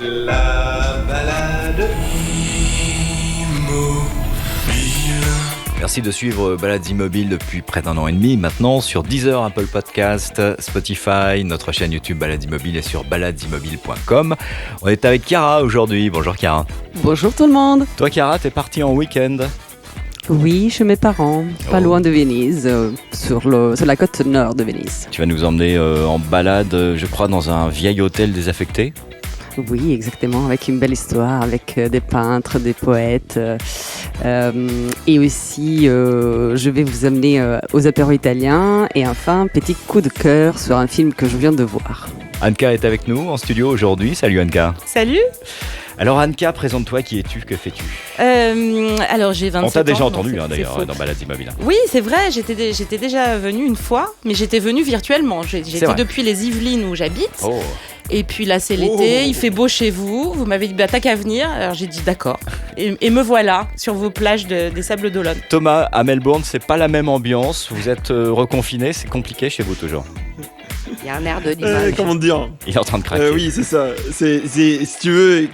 La balade. Merci de suivre Balades Immobiles depuis près d'1 an et demi maintenant sur Deezer, Apple Podcast, Spotify, notre chaîne YouTube Balades Immobiles et sur baladesimmobiles.com. On est avec Chiara aujourd'hui. Bonjour Chiara. Bonjour tout le monde. Toi Chiara, t'es partie en week-end? Oui, chez mes parents, pas loin de Venise, sur la côte nord de Venise. Tu vas nous emmener en balade, je crois, dans un vieil hôtel désaffecté? Oui, exactement, avec une belle histoire, avec des peintres, des poètes. Et aussi, je vais vous amener aux apéros italiens. Et enfin, petit coup de cœur sur un film que je viens de voir. Anka est avec nous en studio aujourd'hui. Salut Anka. Salut. Alors Anka, présente-toi, qui es-tu, que fais-tu? Alors j'ai 27 ans. On t'a déjà entendu non, d'ailleurs dans Balades Immobiles. Oui, c'est vrai, j'étais déjà venue une fois, mais j'étais venue virtuellement. J'étais depuis les Yvelines où j'habite. Oh. Et puis là c'est l'été, il fait beau chez vous. Vous m'avez dit t'as qu'à venir. Alors j'ai dit d'accord. Et me voilà sur vos plages des Sables d'Olonne. Thomas, à Melbourne, c'est pas la même ambiance. Vous êtes reconfiné, c'est compliqué chez vous toujours? Il y a un air de l'image. Comment te dire? Il est en train de craquer. Oui, c'est ça. Si tu veux,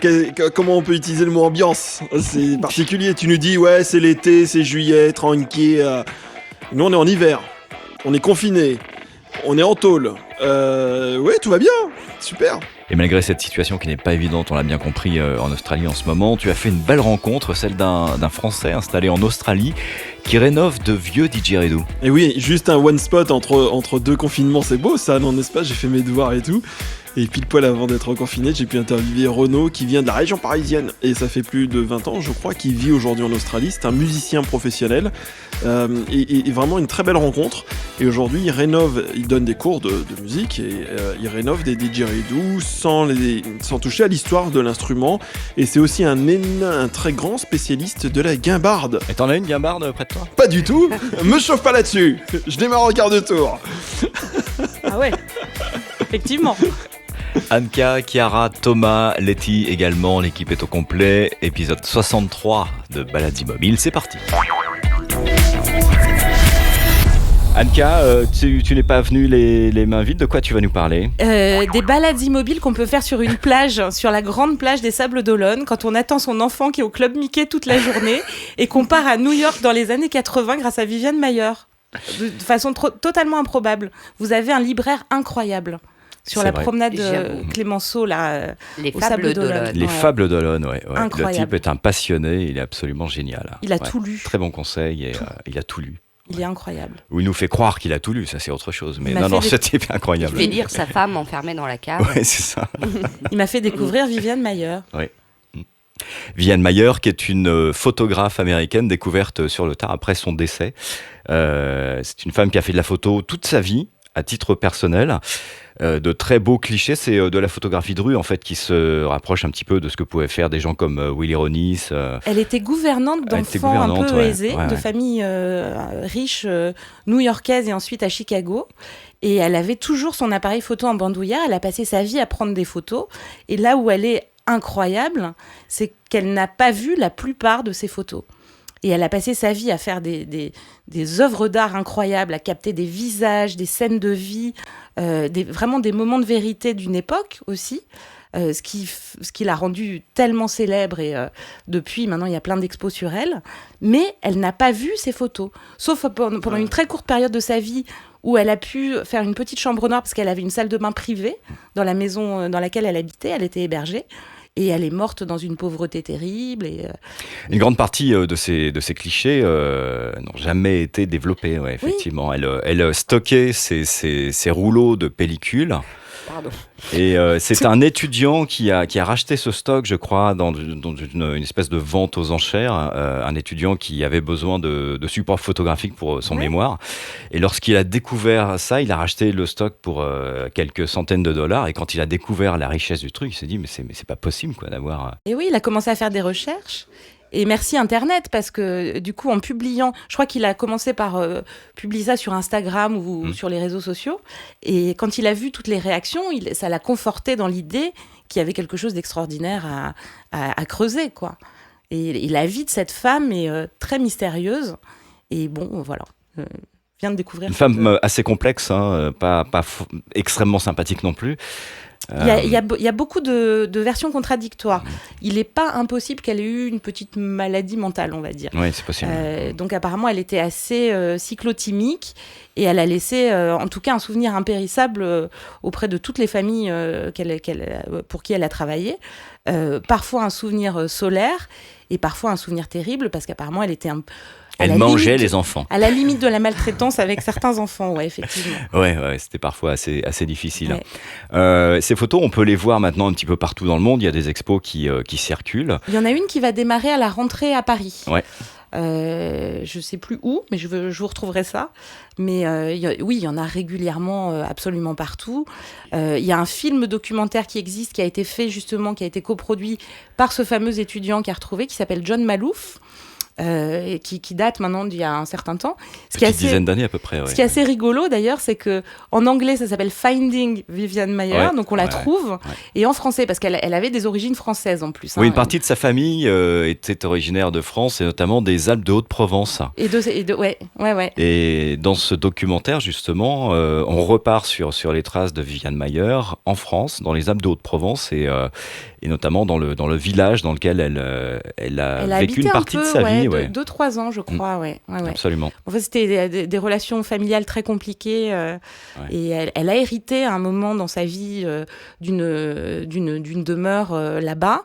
comment on peut utiliser le mot ambiance? C'est particulier. Tu nous dis, ouais, c'est l'été, c'est juillet, tranquille. Nous, on est en hiver. On est confinés. On est en tôle. Ouais, tout va bien. Super. Et malgré cette situation qui n'est pas évidente, on l'a bien compris, en Australie en ce moment, tu as fait une belle rencontre, celle d'un Français installé en Australie qui rénove de vieux didgeridoo. Et oui, juste un one spot entre deux confinements, c'est beau ça, non, n'est-ce pas? J'ai fait mes devoirs et tout. Et pile poil avant d'être confiné, j'ai pu interviewer Renaud qui vient de la région parisienne. Et ça fait plus de 20 ans, je crois, qu'il vit aujourd'hui en Australie. C'est un musicien professionnel. Et vraiment une très belle rencontre. Et aujourd'hui, il donne des cours de musique et il rénove des didgeridoo sans toucher à l'histoire de l'instrument. Et c'est aussi un très grand spécialiste de la guimbarde. Et t'en as une guimbarde près de toi? Pas du tout. Me chauffe pas là-dessus. Je démarre au quart de tour. Ah ouais. Effectivement. Anka, Chiara, Thomas, Letty également, l'équipe est au complet. Épisode 63 de Balades Immobiles, c'est parti. Anka, tu n'es pas venue les mains vides, de quoi tu vas nous parler? Des balades immobiles qu'on peut faire sur une plage, sur la grande plage des Sables d'Olonne, quand on attend son enfant qui est au Club Mickey toute la journée et qu'on part à New York dans les années 80 grâce à Viviane Mayer. De façon totalement improbable. Vous avez un libraire incroyable. Sur la promenade Clémenceau, là, les aux Sables Sables d'Olonne. d'Olonne. Les Fables d'Olonne, ouais. Le type est un passionné, il est absolument génial. Il a tout lu. Très bon conseil, et il a tout lu. Il est incroyable. Ou il nous fait croire qu'il a tout lu, ça c'est autre chose. Mais non, ce type est incroyable. Il fait lire sa femme enfermée dans la cave. Ouais, c'est ça. Il m'a fait découvrir Viviane Mayer. Oui. Viviane Mayer, qui est une photographe américaine découverte sur le tard après son décès. C'est une femme qui a fait de la photo toute sa vie, à titre personnel. De très beaux clichés, c'est de la photographie de rue en fait qui se rapproche un petit peu de ce que pouvaient faire des gens comme Willy Ronis. Elle était gouvernante d'enfants un peu aisés, de familles riches new-yorkaises et ensuite à Chicago. Et elle avait toujours son appareil photo en bandoulière. Elle a passé sa vie à prendre des photos. Et là où elle est incroyable, c'est qu'elle n'a pas vu la plupart de ses photos. Et elle a passé sa vie à faire des œuvres d'art incroyables, à capter des visages, des scènes de vie, vraiment des moments de vérité d'une époque aussi, ce qui l'a rendue tellement célèbre. Et depuis, maintenant, il y a plein d'expos sur elle. Mais elle n'a pas vu ses photos, sauf pendant une très courte période de sa vie où elle a pu faire une petite chambre noire parce qu'elle avait une salle de bain privée dans la maison dans laquelle elle habitait, elle était hébergée. Et elle est morte dans une pauvreté terrible. Une grande partie de ces clichés n'ont jamais été développés, ouais, effectivement. Oui. Elle stockait ses rouleaux de pellicule. Pardon. Et c'est un étudiant qui a racheté ce stock, je crois, dans une espèce de vente aux enchères. Un étudiant qui avait besoin de supports photographiques pour son mémoire. Et lorsqu'il a découvert ça, il a racheté le stock pour quelques centaines de dollars. Et quand il a découvert la richesse du truc, il s'est dit mais c'est pas possible quoi d'avoir. Et oui, il a commencé à faire des recherches. Et merci Internet, parce que du coup, en publiant, je crois qu'il a commencé par publier ça sur Instagram ou sur les réseaux sociaux. Et quand il a vu toutes les réactions, ça l'a conforté dans l'idée qu'il y avait quelque chose d'extraordinaire à creuser, quoi. Et la vie de cette femme est très mystérieuse. Et bon, voilà. viens de découvrir. Une femme assez complexe, hein, pas extrêmement sympathique non plus. Il y a beaucoup de versions contradictoires. Il n'est pas impossible qu'elle ait eu une petite maladie mentale, on va dire. Oui, c'est possible. Donc apparemment, elle était assez cyclotimique et elle a laissé, en tout cas, un souvenir impérissable auprès de toutes les familles pour qui elle a travaillé. Parfois un souvenir solaire et parfois un souvenir terrible parce qu'apparemment, elle était Elle mangeait les enfants. À la limite de la maltraitance avec certains enfants, ouais, effectivement. Ouais, c'était parfois assez difficile. Ouais. Ces photos, on peut les voir maintenant un petit peu partout dans le monde. Il y a des expos qui circulent. Il y en a une qui va démarrer à la rentrée à Paris. Ouais. Je ne sais plus où, mais je vous retrouverai ça. Mais oui, il y en a régulièrement, absolument partout. Il y a un film documentaire qui existe, qui a été fait justement, qui a été coproduit par ce fameux étudiant qui a retrouvé, qui s'appelle John Malouf. Qui date maintenant d'il y a un certain temps. Dizaine d'années à peu près. Ouais. Ce qui est assez rigolo d'ailleurs, c'est que en anglais ça s'appelle Finding Vivian Maier, donc on la trouve, et en français parce qu'elle avait des origines françaises en plus. Oui, une partie de sa famille était originaire de France et notamment des Alpes de Haute-Provence. Et dans ce documentaire justement, on repart sur les traces de Vivian Maier en France, dans les Alpes de Haute-Provence et notamment dans le village dans lequel elle a vécu une partie de sa vie. 2-3 ans, je crois. Ouais. Absolument. En fait, c'était des relations familiales très compliquées. Et elle a hérité à un moment dans sa vie d'une demeure là-bas.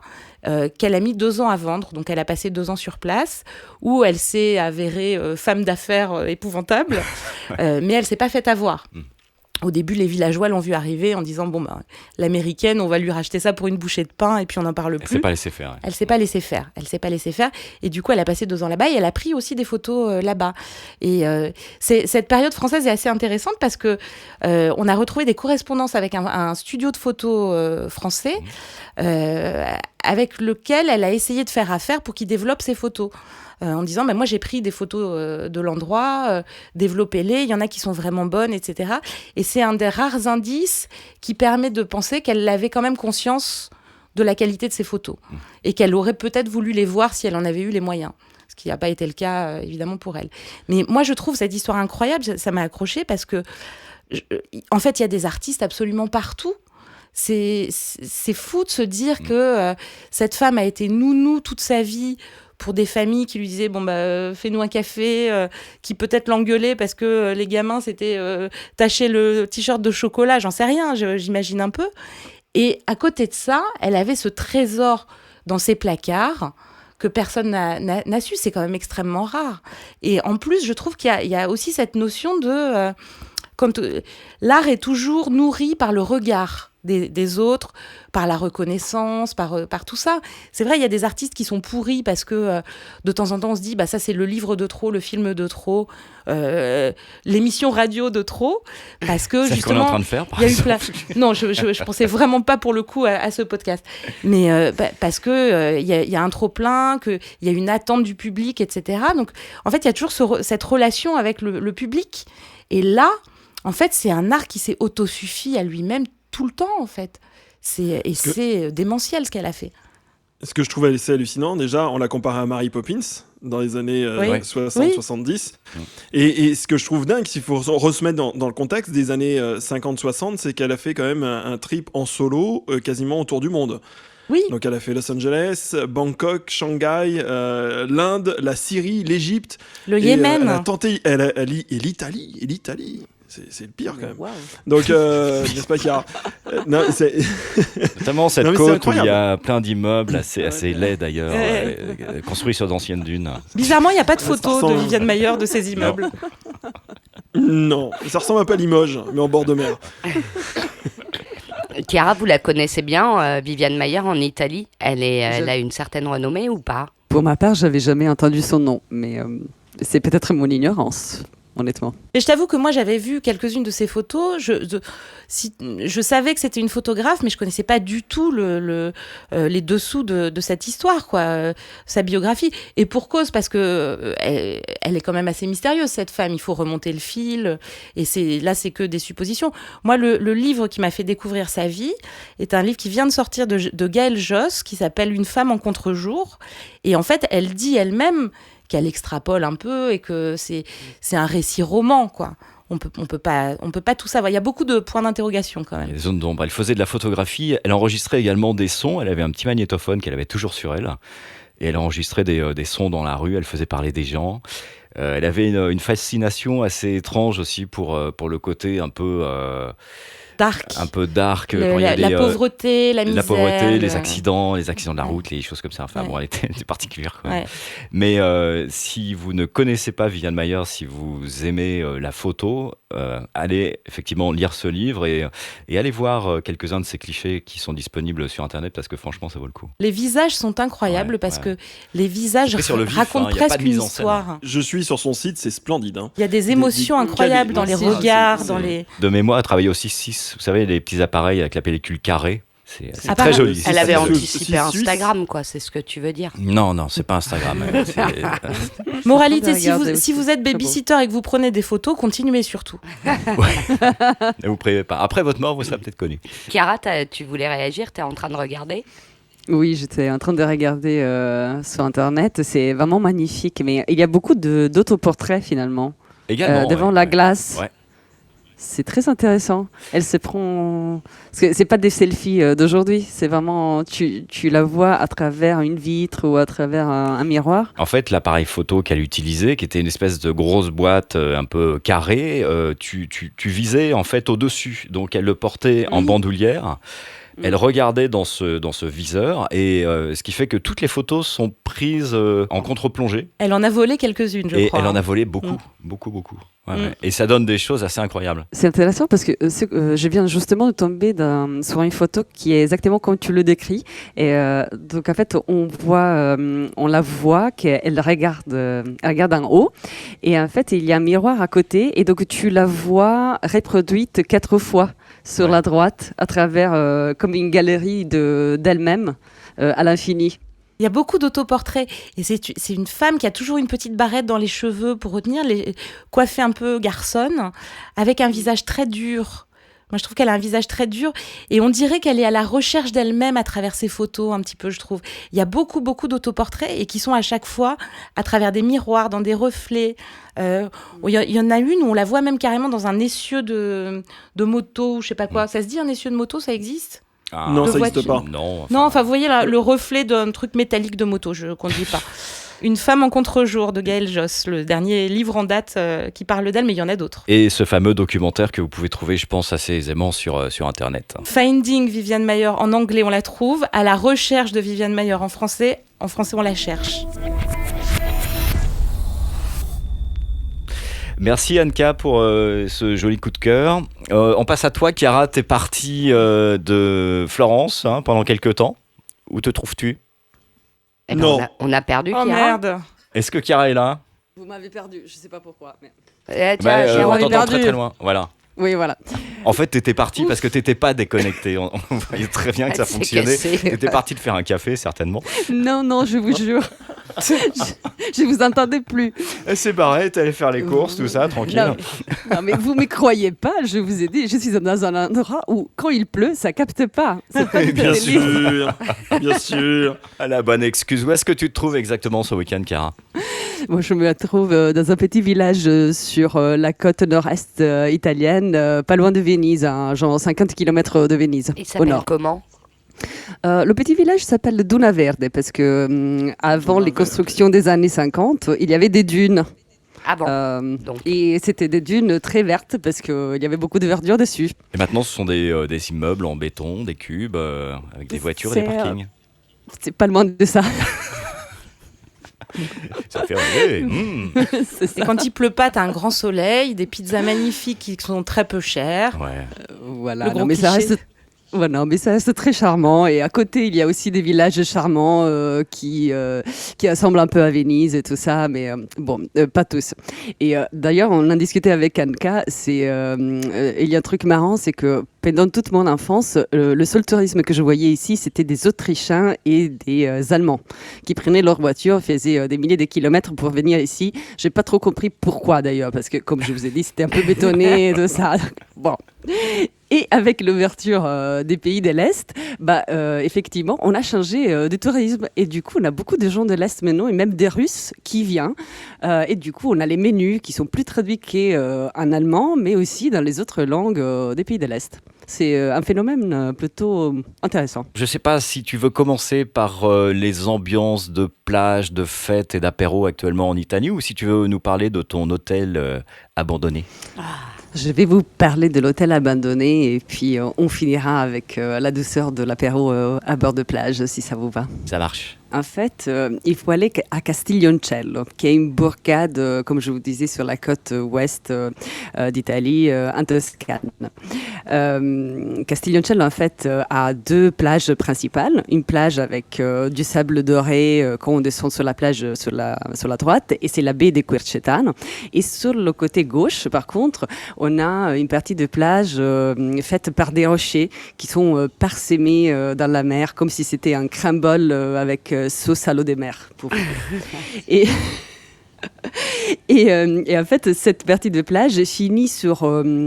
Qu'elle a mis 2 ans à vendre, donc elle a passé 2 ans sur place, où elle s'est avérée femme d'affaires épouvantable, mais elle s'est pas faite avoir. Au début, les villageois l'ont vue arriver en disant l'américaine, on va lui racheter ça pour une bouchée de pain et puis on n'en parle plus. Elle s'est pas laissée faire. Ouais. Elle s'est pas laissée faire. Et du coup, elle a passé 2 ans là-bas et elle a pris aussi des photos là-bas. Et cette période française est assez intéressante parce que on a retrouvé des correspondances avec un studio de photos français avec lequel elle a essayé de faire affaire pour qu'il développe ses photos. En disant moi j'ai pris des photos de l'endroit, développez-les, il y en a qui sont vraiment bonnes, etc. Et c'est un des rares indices qui permet de penser qu'elle avait quand même conscience de la qualité de ses photos et qu'elle aurait peut-être voulu les voir si elle en avait eu les moyens. Ce qui n'a pas été le cas évidemment pour elle. Mais moi je trouve cette histoire incroyable, ça m'a accrochée parce que en fait il y a des artistes absolument partout. C'est fou de se dire que cette femme a été nounou toute sa vie pour des familles qui lui disaient fais-nous un café, qui peut-être l'engueulaient parce que les gamins c'était tacher le t-shirt de chocolat, j'en sais rien, j'imagine un peu. Et à côté de ça, elle avait ce trésor dans ses placards que personne n'a su, c'est quand même extrêmement rare. Et en plus, je trouve qu'il y a aussi cette notion de quand l'art est toujours nourri par le regard des autres, par la reconnaissance, par tout ça. C'est vrai, il y a des artistes qui sont pourris parce que de temps en temps, on se dit ça c'est le livre de trop, le film de trop, l'émission radio de trop, parce que c'est justement... ce qu'on est en train de faire, par exemple. Non, je pensais vraiment pas pour le coup à ce podcast. Mais parce que il y a un trop-plein, qu'il y a une attente du public, etc. Donc, en fait, il y a toujours cette relation avec le public. Et là, en fait, c'est un art qui s'est autosuffi à lui-même tout le temps, en fait. C'est démentiel ce qu'elle a fait. Ce que je trouve assez hallucinant, déjà, on l'a comparé à Mary Poppins dans les années 60-70. Et ce que je trouve dingue, s'il faut se mettre dans le contexte des années 50-60, c'est qu'elle a fait quand même un trip en solo quasiment autour du monde. Oui. Donc elle a fait Los Angeles, Bangkok, Shanghai, l'Inde, la Syrie, l'Égypte. Le Yémen. Elle a tenté, et l'Italie. C'est le pire quand même. Wow. Donc, n'est-ce pas qu'il y a... Non, notamment cette côte où il y a plein d'immeubles assez laids d'ailleurs, construits sur d'anciennes dunes. Bizarrement, il n'y a pas de photo de Vivian Maier de ces immeubles. Non, ça ressemble un peu à Limoges, mais en bord de mer. Chiara, vous la connaissez bien, Vivian Maier en Italie. Elle a une certaine renommée ou pas? Pour ma part, j'avais jamais entendu son nom, mais c'est peut-être mon ignorance. Honnêtement. Et je t'avoue que moi j'avais vu quelques-unes de ses photos. Je savais que c'était une photographe, mais je connaissais pas du tout les dessous de cette histoire, quoi, sa biographie. Et pour cause, parce que elle est quand même assez mystérieuse cette femme. Il faut remonter le fil. Et c'est que des suppositions. Moi, le livre qui m'a fait découvrir sa vie est un livre qui vient de sortir de Gaëlle Josse, qui s'appelle Une femme en contre-jour. Et en fait, elle dit elle-même qu'elle extrapole un peu et que c'est un récit roman, quoi. On peut pas tout savoir. Il y a beaucoup de points d'interrogation quand même. Il y a des zones d'ombre. Elle faisait de la photographie. Elle enregistrait également des sons. Elle avait un petit magnétophone qu'elle avait toujours sur elle. Et elle enregistrait des sons dans la rue. Elle faisait parler des gens. Elle avait une fascination assez étrange aussi pour le côté un peu... dark. Un peu dark. La pauvreté, la misère. La pauvreté, les accidents de la route, les choses comme ça. Enfin bon, elle était particulière quand même. Ouais. Mais si vous ne connaissez pas Viviane Maier, si vous aimez la photo, allez effectivement lire ce livre et allez voir quelques-uns de ces clichés qui sont disponibles sur Internet parce que franchement, ça vaut le coup. Les visages sont incroyables parce que les visages racontent presque une histoire. Je suis sur son site, c'est splendide. Hein. Il y a des émotions incroyables dans les regards, dans les... De mémoire, elle travaillait aussi 6. Vous savez, les petits appareils avec la pellicule carrée. C'est très joli. Elle avait anticipé Instagram, quoi, c'est ce que tu veux dire. Non, c'est pas Instagram. Moralité, si vous êtes babysitter et que vous prenez des photos, continuez surtout. Ne vous privez pas. Après votre mort, vous serez peut-être connu. Chiara, tu voulais réagir, tu es en train de regarder ? Oui, j'étais en train de regarder sur Internet. C'est vraiment magnifique. Mais il y a beaucoup d'autoportraits finalement. Également. Devant la glace. Ouais. C'est très intéressant. Elle se prend... Parce que c'est pas des selfies d'aujourd'hui. C'est vraiment... Tu la vois à travers une vitre ou à travers un miroir. En fait, l'appareil photo qu'elle utilisait, qui était une espèce de grosse boîte un peu carrée, tu visais en fait au-dessus. Donc, elle le portait en bandoulière. Elle regardait dans ce viseur et ce qui fait que toutes les photos sont prises en contre-plongée. Elle en a volé quelques-unes, je crois. Et elle en a volé beaucoup. Ouais. Et ça donne des choses assez incroyables. C'est intéressant parce que je viens justement de tomber sur une photo qui est exactement comme tu le décris. Et donc en fait, on la voit qu'elle regarde en haut. Et en fait, il y a un miroir à côté. Et donc tu la vois reproduite 4 fois sur la droite à travers comme une galerie d'elle-même à l'infini. Il y a beaucoup d'autoportraits et c'est une femme qui a toujours une petite barrette dans les cheveux pour retenir, coiffée un peu garçonne, avec un visage très dur. Moi, je trouve qu'elle a un visage très dur et on dirait qu'elle est à la recherche d'elle-même à travers ses photos, un petit peu, je trouve. Il y a beaucoup d'autoportraits et qui sont à chaque fois à travers des miroirs, dans des reflets. Il y en a une où on la voit même carrément dans un essieu de moto, ou je sais pas quoi. Ça se dit un essieu de moto, ça existe ? Non, ça n'existe pas. Non, enfin, vous voyez là, le reflet d'un truc métallique de moto, je ne conduis pas. Une femme en contre-jour de Gaël Josse, le dernier livre en date qui parle d'elle, mais il y en a d'autres. Et ce fameux documentaire que vous pouvez trouver, je pense, assez aisément sur Internet. Finding Viviane Maier, en anglais, on la trouve. À la recherche de Viviane Maier, en français, on la cherche. Merci Anka pour ce joli coup de cœur. On passe à toi, Chiara. T'es partie de Florence pendant quelques temps. Où te trouves-tu ? Non. On a perdu Chiara. Oh merde. Est-ce que Chiara est là ? Vous m'avez perdu, je sais pas pourquoi. Mais... on t'entend très très loin. Voilà. Oui, voilà. En fait, t'étais partie parce que t'étais pas déconnectée. On voyait très bien que ça fonctionnait. T'étais partie de faire un café, certainement. Non, je vous jure. je vous entendais plus. Elle s'est barrée, t'es allée faire les courses, tout ça, tranquille. Non, mais vous me croyez pas, je vous ai dit, je suis dans un endroit où quand il pleut, ça capte pas. Bien sûr. À la bonne excuse. Où est-ce que tu te trouves exactement ce week-end, Chiara ? Moi, je me trouve dans un petit village sur la côte nord-est italienne, pas loin de Venise, genre 50 km de Venise. Il s'appelle comment ? Le petit village s'appelle Duna Verde parce que avant les constructions des années 50, il y avait des dunes. Ah bon Et c'était des dunes très vertes parce qu'il y avait beaucoup de verdure dessus. Et maintenant, ce sont des immeubles en béton, des cubes, avec des voitures et des parkings. C'est pas loin de ça. Ça fait rêver. Et quand il pleut pas, t'as un grand soleil, des pizzas magnifiques qui sont très peu chères. Ouais. Voilà, mais ça reste... Voilà, mais ça reste très charmant. Et à côté, il y a aussi des villages charmants qui ressemblent un peu à Venise et tout ça, mais pas tous. Et d'ailleurs, on en discutait avec Anka. Il y a un truc marrant, c'est que pendant toute mon enfance, le seul tourisme que je voyais ici, c'était des Autrichiens et des Allemands qui prenaient leur voiture, faisaient des milliers de kilomètres pour venir ici. J'ai pas trop compris pourquoi d'ailleurs, parce que comme je vous ai dit, c'était un peu bétonné et tout ça. Bon. Et avec l'ouverture des pays de l'Est, effectivement, on a changé de tourisme. Et du coup, on a beaucoup de gens de l'Est maintenant, et même des Russes qui viennent. Et du coup, on a les menus qui sont plus traduits qu'en allemand, mais aussi dans les autres langues des pays de l'Est. C'est un phénomène plutôt intéressant. Je ne sais pas si tu veux commencer par les ambiances de plage, de fêtes et d'apéros actuellement en Italie, ou si tu veux nous parler de ton hôtel abandonné. Je vais vous parler de l'hôtel abandonné et puis on finira avec la douceur de l'apéro à bord de plage, si ça vous va. Ça marche. En fait, il faut aller à Castiglioncello, qui est une bourgade, comme je vous disais, sur la côte ouest d'Italie, en Toscane. Castiglioncello, en fait, a 2 plages principales. Une plage avec du sable doré quand on descend sur la plage sur la droite, et c'est la baie de Quercetano. Et sur le côté gauche, par contre, on a une partie de plage faite par des rochers qui sont parsemés dans la mer, comme si c'était un crumble avec sauce à l'eau des mers. Et en fait, cette partie de plage finit sur un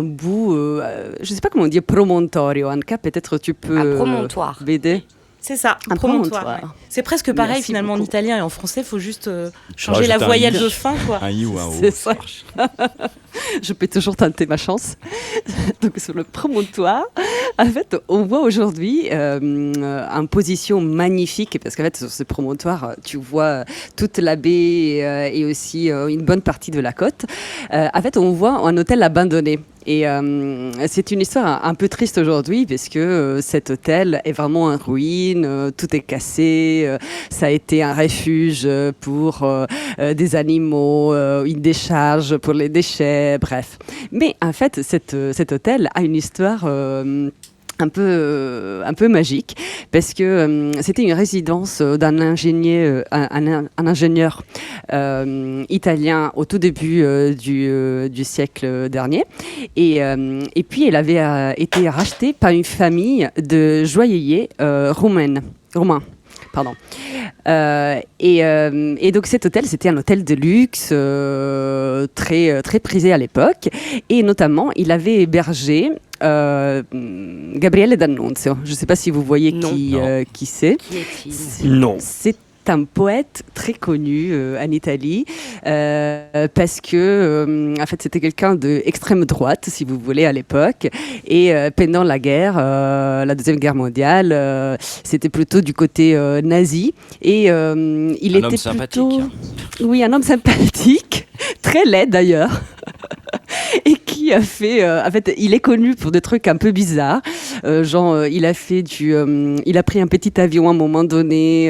bout, je ne sais pas comment on dit, promontorio. En cas, peut-être tu peux un promontoire. M'aider. C'est ça, un promontoire. Ouais. C'est presque pareil. Merci finalement beaucoup. En italien et en français, il faut juste changer la voyelle de fin. Quoi. Un i ou un o. C'est ça. Je peux toujours tenter ma chance. Donc sur le promontoire, en fait, on voit aujourd'hui une position magnifique, parce qu'en fait, sur ce promontoire, tu vois toute la baie et aussi une bonne partie de la côte. En fait, on voit un hôtel abandonné. Et c'est une histoire un peu triste aujourd'hui, parce que cet hôtel est vraiment en ruine, tout est cassé, ça a été un refuge pour des animaux, une décharge pour les déchets, bref. Mais en fait, cet hôtel a une histoire un peu magique, parce que c'était une résidence d'un ingénieur, un ingénieur italien au tout début du siècle dernier, et puis elle avait été rachetée par une famille de joailliers roumains. Pardon. Et donc cet hôtel, c'était un hôtel de luxe très, très prisé à l'époque, et notamment il avait hébergé Gabriele D'Annunzio. Je ne sais pas si vous voyez qui c'est. Qui est-il ? Non. C'est un poète très connu en Italie, parce que en fait c'était quelqu'un d'extrême droite, si vous voulez, à l'époque, et pendant la guerre, la Deuxième Guerre mondiale, c'était plutôt du côté nazi, et il était homme sympathique. Oui, un homme sympathique, très laid d'ailleurs. Et qui a fait, en fait, il est connu pour des trucs un peu bizarres, genre il a pris un petit avion à un moment donné,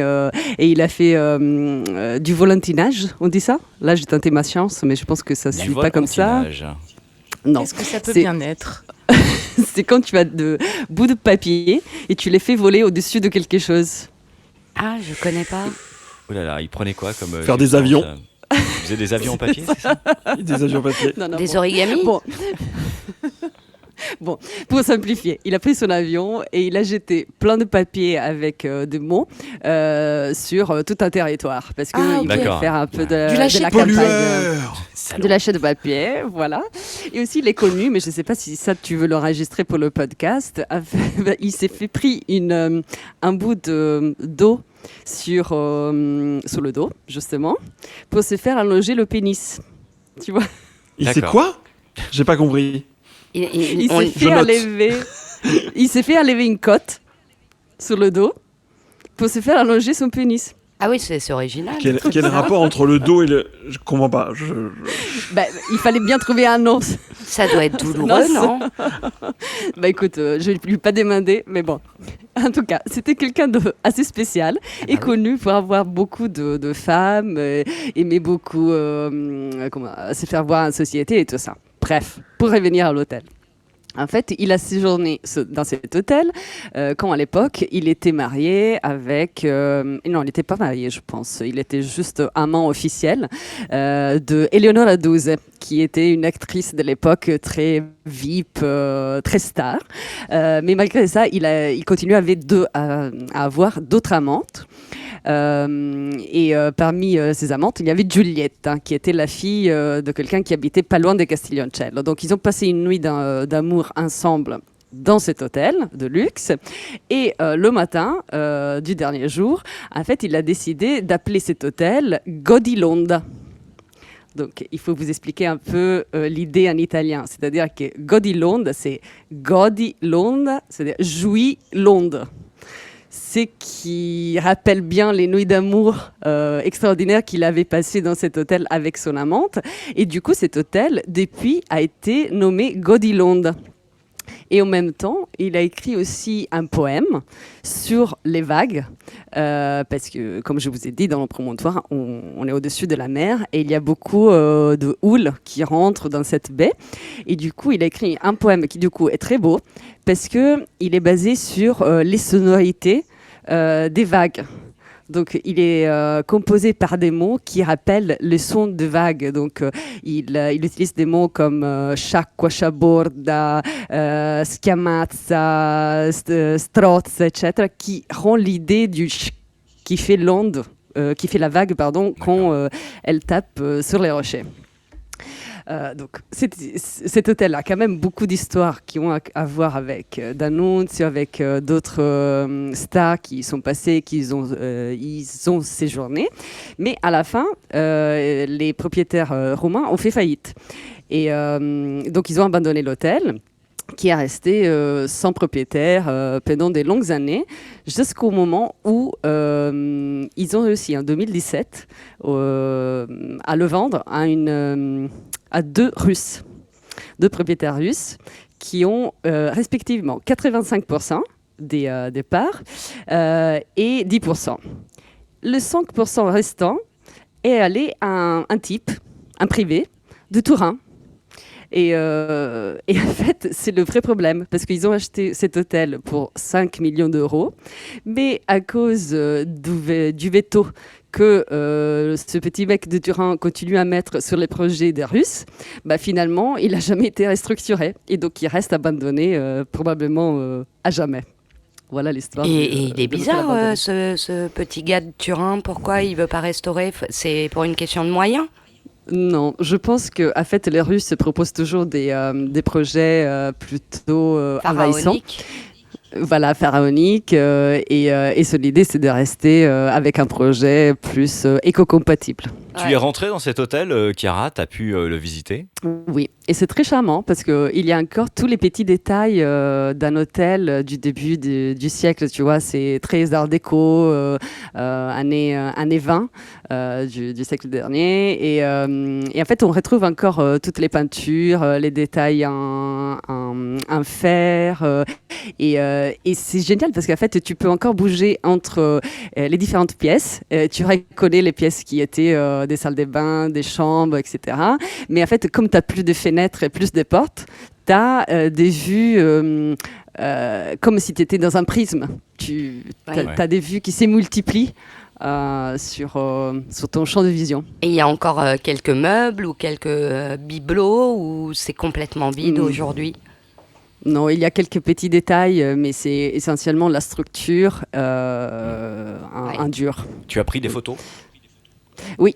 et il a fait du volantinage, on dit ça ? Là, j'ai tenté ma chance, mais je pense que ça ne se dit pas comme ça. Non. Qu'est-ce que ça peut bien être ? C'est quand tu as de bouts de papier et tu les fais voler au-dessus de quelque chose. Ah, je connais pas. Oh là là, il prenait quoi comme faire des avions. Vous faisiez des avions en papier, c'est ça ? Des avions en papier. Non, des origamis. Bon, pour simplifier, il a pris son avion et il a jeté plein de papiers avec des mots sur tout un territoire, parce qu'il voulait faire un peu de la campagne. De lâcher de papier, voilà. Et aussi, il est connu, mais je ne sais pas si ça, tu veux l'enregistrer pour le podcast. Il s'est fait pris un bout d'eau sur le dos, justement, pour se faire allonger le pénis. Tu vois ? Il sait quoi ? J'ai pas compris. Il s'est fait enlever une côte sur le dos pour se faire allonger son pénis. Ah oui, c'est original. Quel rapport entre le dos et le... Je comprends pas. Il fallait bien trouver un nom. Ça doit être douloureux, non ? Écoute, je ne vais plus pas demander, mais bon. En tout cas, c'était quelqu'un d'assez spécial et connu pour avoir beaucoup de femmes, aimer beaucoup se faire voir en société et tout ça. Bref, pour revenir à l'hôtel. En fait, il a séjourné dans cet hôtel quand, à l'époque, il était marié avec... non, il n'était pas marié, je pense. Il était juste amant officiel de Eleonora Duse, qui était une actrice de l'époque très VIP, très star. Mais malgré ça, il continue à avoir d'autres amantes. Parmi ses amantes, il y avait Giulietta, qui était la fille de quelqu'un qui habitait pas loin de Castiglioncello. Donc ils ont passé une nuit d'amour ensemble dans cet hôtel de luxe. Et le matin du dernier jour, en fait, il a décidé d'appeler cet hôtel Godilonda. Donc, il faut vous expliquer un peu l'idée en italien. C'est-à-dire que Godilonda, c'est Godilonda, c'est-à-dire jouis Londres. C'est qui rappelle bien les nuits d'amour extraordinaires qu'il avait passées dans cet hôtel avec son amante. Et du coup, cet hôtel, depuis, a été nommé Godilonda. Et en même temps, il a écrit aussi un poème sur les vagues, parce que, comme je vous ai dit, dans le promontoire, on est au-dessus de la mer et il y a beaucoup de houle qui rentrent dans cette baie. Et du coup, il a écrit un poème qui, du coup, est très beau, parce qu'il est basé sur les sonorités des vagues. Donc, il est composé par des mots qui rappellent le son de vagues. Donc, il utilise des mots comme sciacqua, sciaborda, schiamazza, strozza, etc., qui rend l'idée du qui fait l'onde, qui fait la vague, quand elle tape sur les rochers. Donc, cet hôtel a quand même beaucoup d'histoires qui ont à voir avec D'Annunzio, avec d'autres stars qui sont passés, ils ont séjourné. Mais à la fin, les propriétaires romains ont fait faillite. Et donc, ils ont abandonné l'hôtel, qui est resté sans propriétaire pendant des longues années, jusqu'au moment où ils ont réussi, en 2017, à le vendre à deux propriétaires russes, qui ont respectivement 85% des parts et 10%. Le 5% restant est allé à un type, un privé, de Turin. Et en fait, c'est le vrai problème, parce qu'ils ont acheté cet hôtel pour 5 millions d'euros, mais à cause du veto que ce petit mec de Turin continue à mettre sur les projets des Russes, finalement, il n'a jamais été restructuré. Et donc, il reste abandonné probablement à jamais. Voilà l'histoire. Et il est bizarre, ce petit gars de Turin. Pourquoi il ne veut pas restaurer ? C'est pour une question de moyens ? Non, je pense que en fait, les Russes se proposent toujours des projets plutôt envahissants. Voilà, pharaonique. Et l'idée, c'est de rester avec un projet plus éco-compatible. Tu es rentrée dans cet hôtel, Chiara, tu as pu le visiter ? Oui, et c'est très charmant parce qu'il y a encore tous les petits détails d'un hôtel du début du siècle, tu vois, c'est très art déco, années 20 du siècle dernier. Et en fait, on retrouve encore toutes les peintures, les détails en fer. Et c'est génial parce qu'en fait, tu peux encore bouger entre les différentes pièces. Tu reconnais les pièces qui étaient des salles de bain, des chambres, etc. Mais en fait, comme tu n'as plus de fenêtres et plus de portes, tu as des vues comme si tu étais dans un prisme. Tu as des vues qui se multiplient sur ton champ de vision. Et il y a encore quelques meubles ou quelques bibelots ou c'est complètement vide aujourd'hui ? Non, il y a quelques petits détails, mais c'est essentiellement la structure en dur. Tu as pris des photos ? Oui.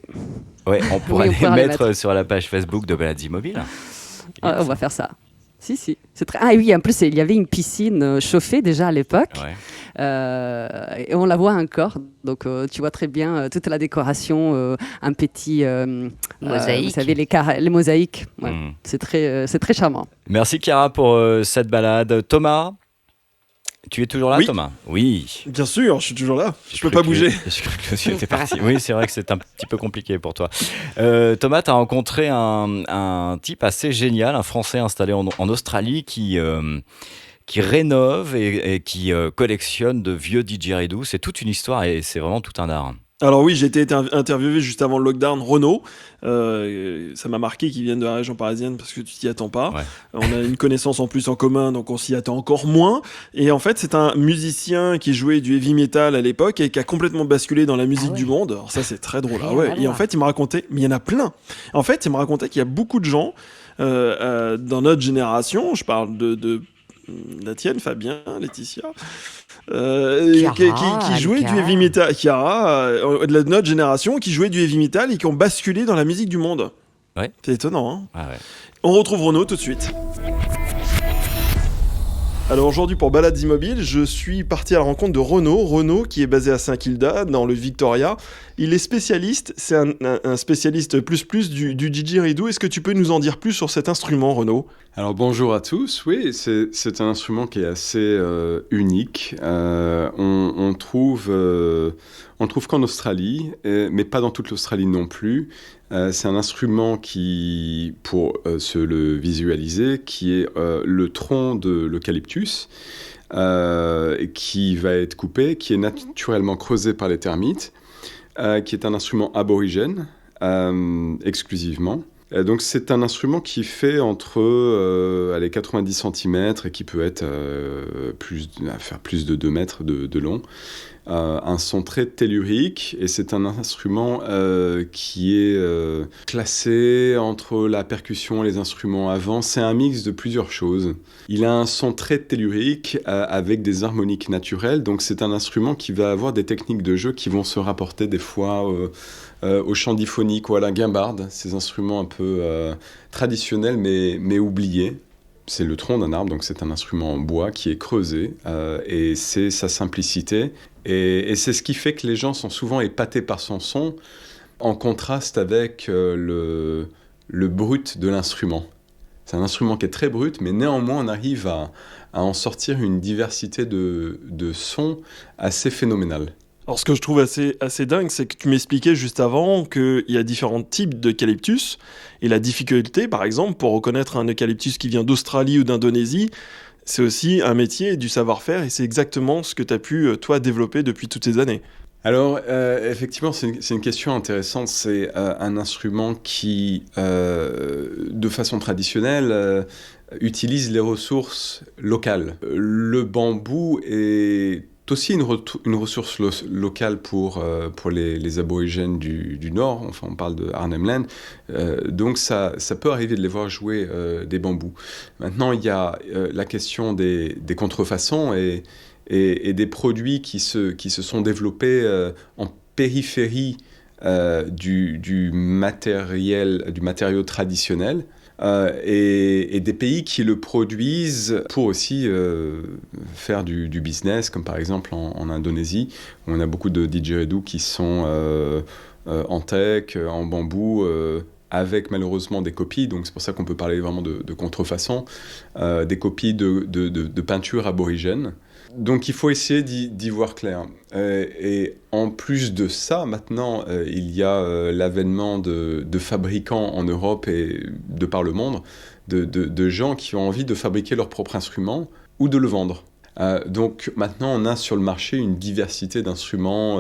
Ouais, on pourrait les mettre sur la page Facebook de Balades Immobiles. On va faire ça. Si. C'est très... Ah oui, en plus, il y avait une piscine chauffée déjà à l'époque. Ouais. Et on la voit encore. Donc, tu vois très bien toute la décoration, un petit... mosaïque. Vous savez, les mosaïques. Ouais. C'est très charmant. Merci, Chiara, pour cette balade. Thomas, tu es toujours là, oui. Thomas ? Oui. Bien sûr, je suis toujours là. Je peux pas bouger. Je crois que tu étais parti. Oui, c'est vrai que c'est un petit peu compliqué pour toi. Thomas, tu as rencontré un type assez génial, un Français installé en Australie qui rénove et qui collectionne de vieux didgeridoo. C'est toute une histoire et c'est vraiment tout un art. Alors oui, j'ai été interviewé juste avant le lockdown, Renaud. Ça m'a marqué qu'il vienne de la région parisienne parce que tu t'y attends pas. Ouais. On a une connaissance en plus en commun, donc on s'y attend encore moins. Et en fait, c'est un musicien qui jouait du heavy metal à l'époque et qui a complètement basculé dans la musique du monde. Alors ça, c'est très drôle. Et en fait, il m'a raconté, mais il y en a plein. En fait, il m'a raconté qu'il y a beaucoup de gens dans notre génération, je parle de la tienne, Fabien, Laetitia, qui jouait du heavy metal, Chiara, de notre génération, qui jouait du heavy metal et qui ont basculé dans la musique du monde. Ouais. C'est étonnant, hein. Ah ouais. On retrouve Renaud tout de suite. Alors aujourd'hui pour Balades Immobiles, je suis parti à la rencontre de Renaud. Renaud qui est basé à Saint-Kilda dans le Victoria. Il est spécialiste, c'est un spécialiste plus du didgeridoo. Est-ce que tu peux nous en dire plus sur cet instrument, Renaud ? Alors bonjour à tous, oui, c'est un instrument qui est assez unique. On trouve qu'en Australie, mais pas dans toute l'Australie non plus. C'est un instrument qui, pour se le visualiser, qui est le tronc de l'eucalyptus, qui va être coupé, qui est naturellement creusé par les termites, qui est un instrument aborigène exclusivement. Donc c'est un instrument qui fait entre 90 cm et qui peut être faire plus de 2 mètres de long. Un son très tellurique, et c'est un instrument qui est classé entre la percussion et les instruments avant. C'est un mix de plusieurs choses. Il a un son très tellurique avec des harmoniques naturelles, donc c'est un instrument qui va avoir des techniques de jeu qui vont se rapporter des fois au chant diphonique ou à la guimbarde, ces instruments un peu traditionnels mais oubliés. C'est le tronc d'un arbre, donc c'est un instrument en bois qui est creusé, et c'est sa simplicité. Et c'est ce qui fait que les gens sont souvent épatés par son son, en contraste avec le brut de l'instrument. C'est un instrument qui est très brut, mais néanmoins on arrive à en sortir une diversité de sons assez phénoménale. Alors ce que je trouve assez dingue, c'est que tu m'expliquais juste avant qu'il y a différents types d'eucalyptus, et la difficulté, par exemple, pour reconnaître un eucalyptus qui vient d'Australie ou d'Indonésie, c'est aussi un métier et du savoir-faire, et c'est exactement ce que tu as pu, toi, développer depuis toutes ces années. Alors, effectivement, c'est une question intéressante. C'est un instrument qui, de façon traditionnelle, utilise les ressources locales. Le bambou est aussi une ressource locale pour les aborigènes du Nord. Enfin, on parle de Arnhem Land. Donc, ça peut arriver de les voir jouer des bambous. Maintenant, il y a la question des contrefaçons et des produits qui se sont développés en périphérie du matériau traditionnel. Et des pays qui le produisent pour aussi faire du business, comme par exemple en Indonésie, où on a beaucoup de didgeridoo qui sont en teck, en bambou, avec malheureusement des copies, donc c'est pour ça qu'on peut parler vraiment de contrefaçon, des copies de peintures aborigènes. Donc il faut essayer d'y voir clair. Et en plus de ça, maintenant, il y a l'avènement de fabricants en Europe et de par le monde, de gens qui ont envie de fabriquer leur propre instrument ou de le vendre. Donc maintenant, on a sur le marché une diversité d'instruments,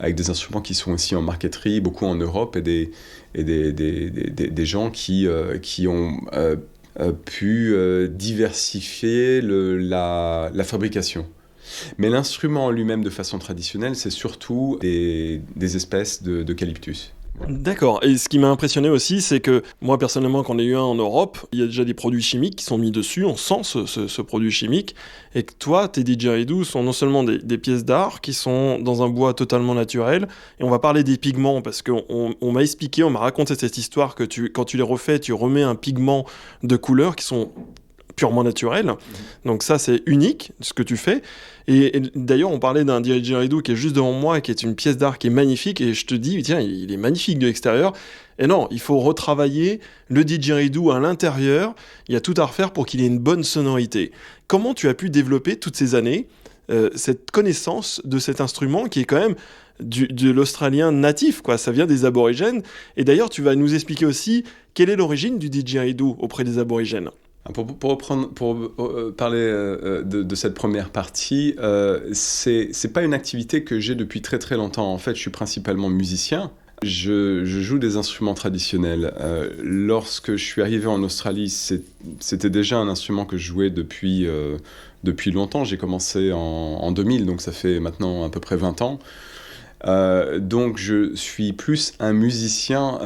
avec des instruments qui sont aussi en marqueterie, beaucoup en Europe, et des gens qui ont pu diversifier la fabrication. Mais l'instrument en lui-même, de façon traditionnelle, c'est surtout des espèces d'eucalyptus. D'accord, et ce qui m'a impressionné aussi, c'est que moi personnellement, quand on a eu un en Europe, il y a déjà des produits chimiques qui sont mis dessus, on sent ce produit chimique, et que toi, tes didgeridoo sont non seulement des pièces d'art qui sont dans un bois totalement naturel, et on va parler des pigments, parce qu'on m'a expliqué, on m'a raconté cette histoire que quand tu les refais, tu remets un pigment de couleur qui sont purement naturels. Donc ça, c'est unique, ce que tu fais. Et d'ailleurs, on parlait d'un didgeridoo qui est juste devant moi, qui est une pièce d'art qui est magnifique, et je te dis, tiens, il est magnifique de l'extérieur. Et non, il faut retravailler le didgeridoo à l'intérieur. Il y a tout à refaire pour qu'il ait une bonne sonorité. Comment tu as pu développer toutes ces années cette connaissance de cet instrument qui est quand même de l'australien natif, quoi. Ça vient des aborigènes. Et d'ailleurs, tu vas nous expliquer aussi quelle est l'origine du didgeridoo auprès des aborigènes. Pour parler de cette première partie, c'est pas une activité que j'ai depuis très très longtemps. En fait, je suis principalement musicien. Je joue des instruments traditionnels. Lorsque je suis arrivé en Australie, c'était déjà un instrument que je jouais depuis longtemps. J'ai commencé en 2000, donc ça fait maintenant à peu près 20 ans. Donc je suis plus un musicien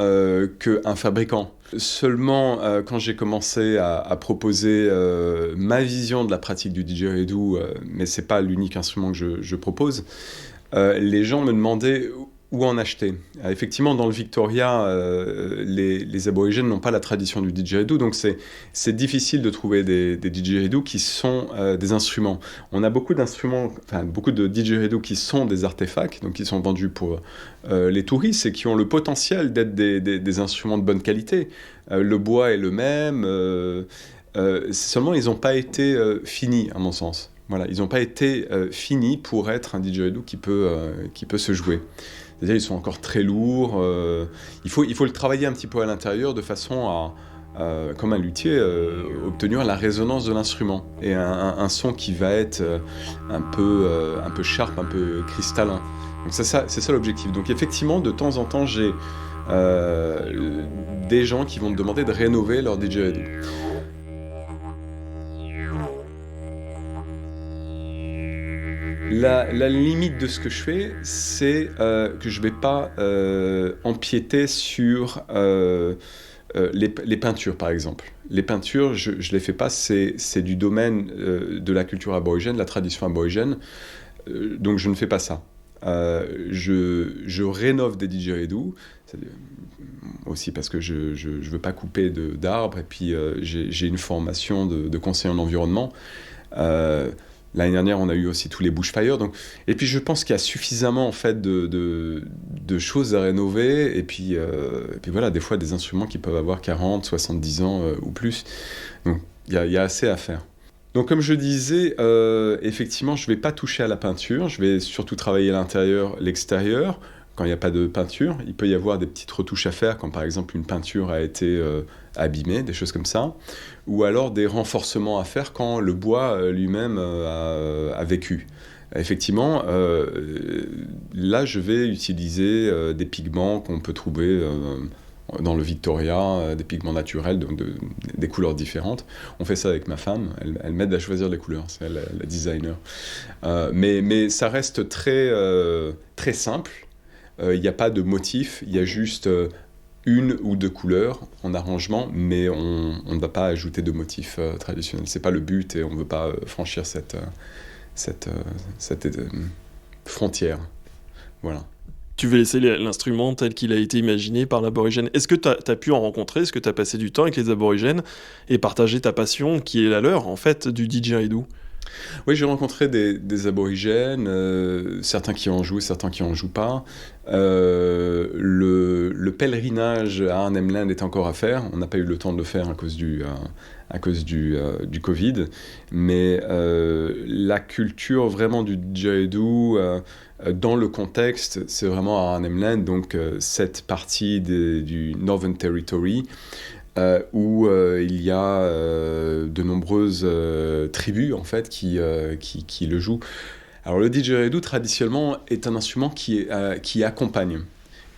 qu'un fabricant. Seulement, quand j'ai commencé à proposer ma vision de la pratique du didgeridoo, mais c'est pas l'unique instrument que je propose, les gens me demandaient où en acheter. Effectivement, dans le Victoria, les aborigènes n'ont pas la tradition du didgeridoo, donc c'est difficile de trouver des didgeridoos qui sont des instruments. On a beaucoup de didgeridoos qui sont des artefacts, donc qui sont vendus pour les touristes et qui ont le potentiel d'être des instruments de bonne qualité. Le bois est le même, seulement ils n'ont pas été finis, à mon sens. Voilà, ils n'ont pas été finis pour être un didgeridoo qui peut se jouer. C'est-à-dire ils sont encore très lourds. Il faut le travailler un petit peu à l'intérieur de façon à, comme un luthier, obtenir la résonance de l'instrument et un son qui va être un peu sharp, un peu cristallin. Donc c'est ça l'objectif. Donc effectivement, de temps en temps, j'ai des gens qui vont me demander de rénover leur didgeridoo. La limite de ce que je fais, c'est que je ne vais pas empiéter sur les peintures, par exemple. Les peintures, je ne les fais pas, c'est du domaine de la culture aborigène, de la tradition aborigène, donc je ne fais pas ça. Je rénove des didgeridoos, aussi parce que je ne veux pas couper d'arbres, et puis j'ai une formation de conseiller en environnement. L'année dernière, on a eu aussi tous les bushfires. Et puis, je pense qu'il y a suffisamment en fait de choses à rénover. Et puis voilà, des fois, des instruments qui peuvent avoir 40, 70 ans ou plus. Donc, il y a assez à faire. Donc, comme je disais, effectivement, je ne vais pas toucher à la peinture. Je vais surtout travailler l'intérieur, l'extérieur. Quand il n'y a pas de peinture, il peut y avoir des petites retouches à faire, comme par exemple une peinture a été abîmée, des choses comme ça, ou alors des renforcements à faire quand le bois lui-même a vécu. Effectivement, là, je vais utiliser des pigments qu'on peut trouver dans le Victoria, des pigments naturels, des couleurs différentes. On fait ça avec ma femme, elle m'aide à choisir les couleurs, c'est elle la designer. Mais ça reste très, très simple. Il n'y a pas de motif, il y a juste une ou deux couleurs en arrangement, mais on ne va pas ajouter de motifs traditionnels. Ce n'est pas le but et on ne veut pas franchir cette frontière. Voilà. Tu veux laisser l'instrument tel qu'il a été imaginé par l'aborigène. Est-ce que tu as pu en rencontrer? Est-ce que tu as passé du temps avec les aborigènes et partagé ta passion, qui est la leur, en fait, du didgeridoo? Oui, j'ai rencontré des aborigènes, certains qui en jouent, certains qui en jouent pas. Le pèlerinage à Arnhem Land est encore à faire. On n'a pas eu le temps de le faire à cause du Covid. Mais la culture vraiment du didgeridoo, dans le contexte, c'est vraiment à Arnhem Land, donc cette partie du Northern Territory, où il y a de nombreuses tribus en fait qui le jouent. Alors le didgeridoo traditionnellement est un instrument qui accompagne,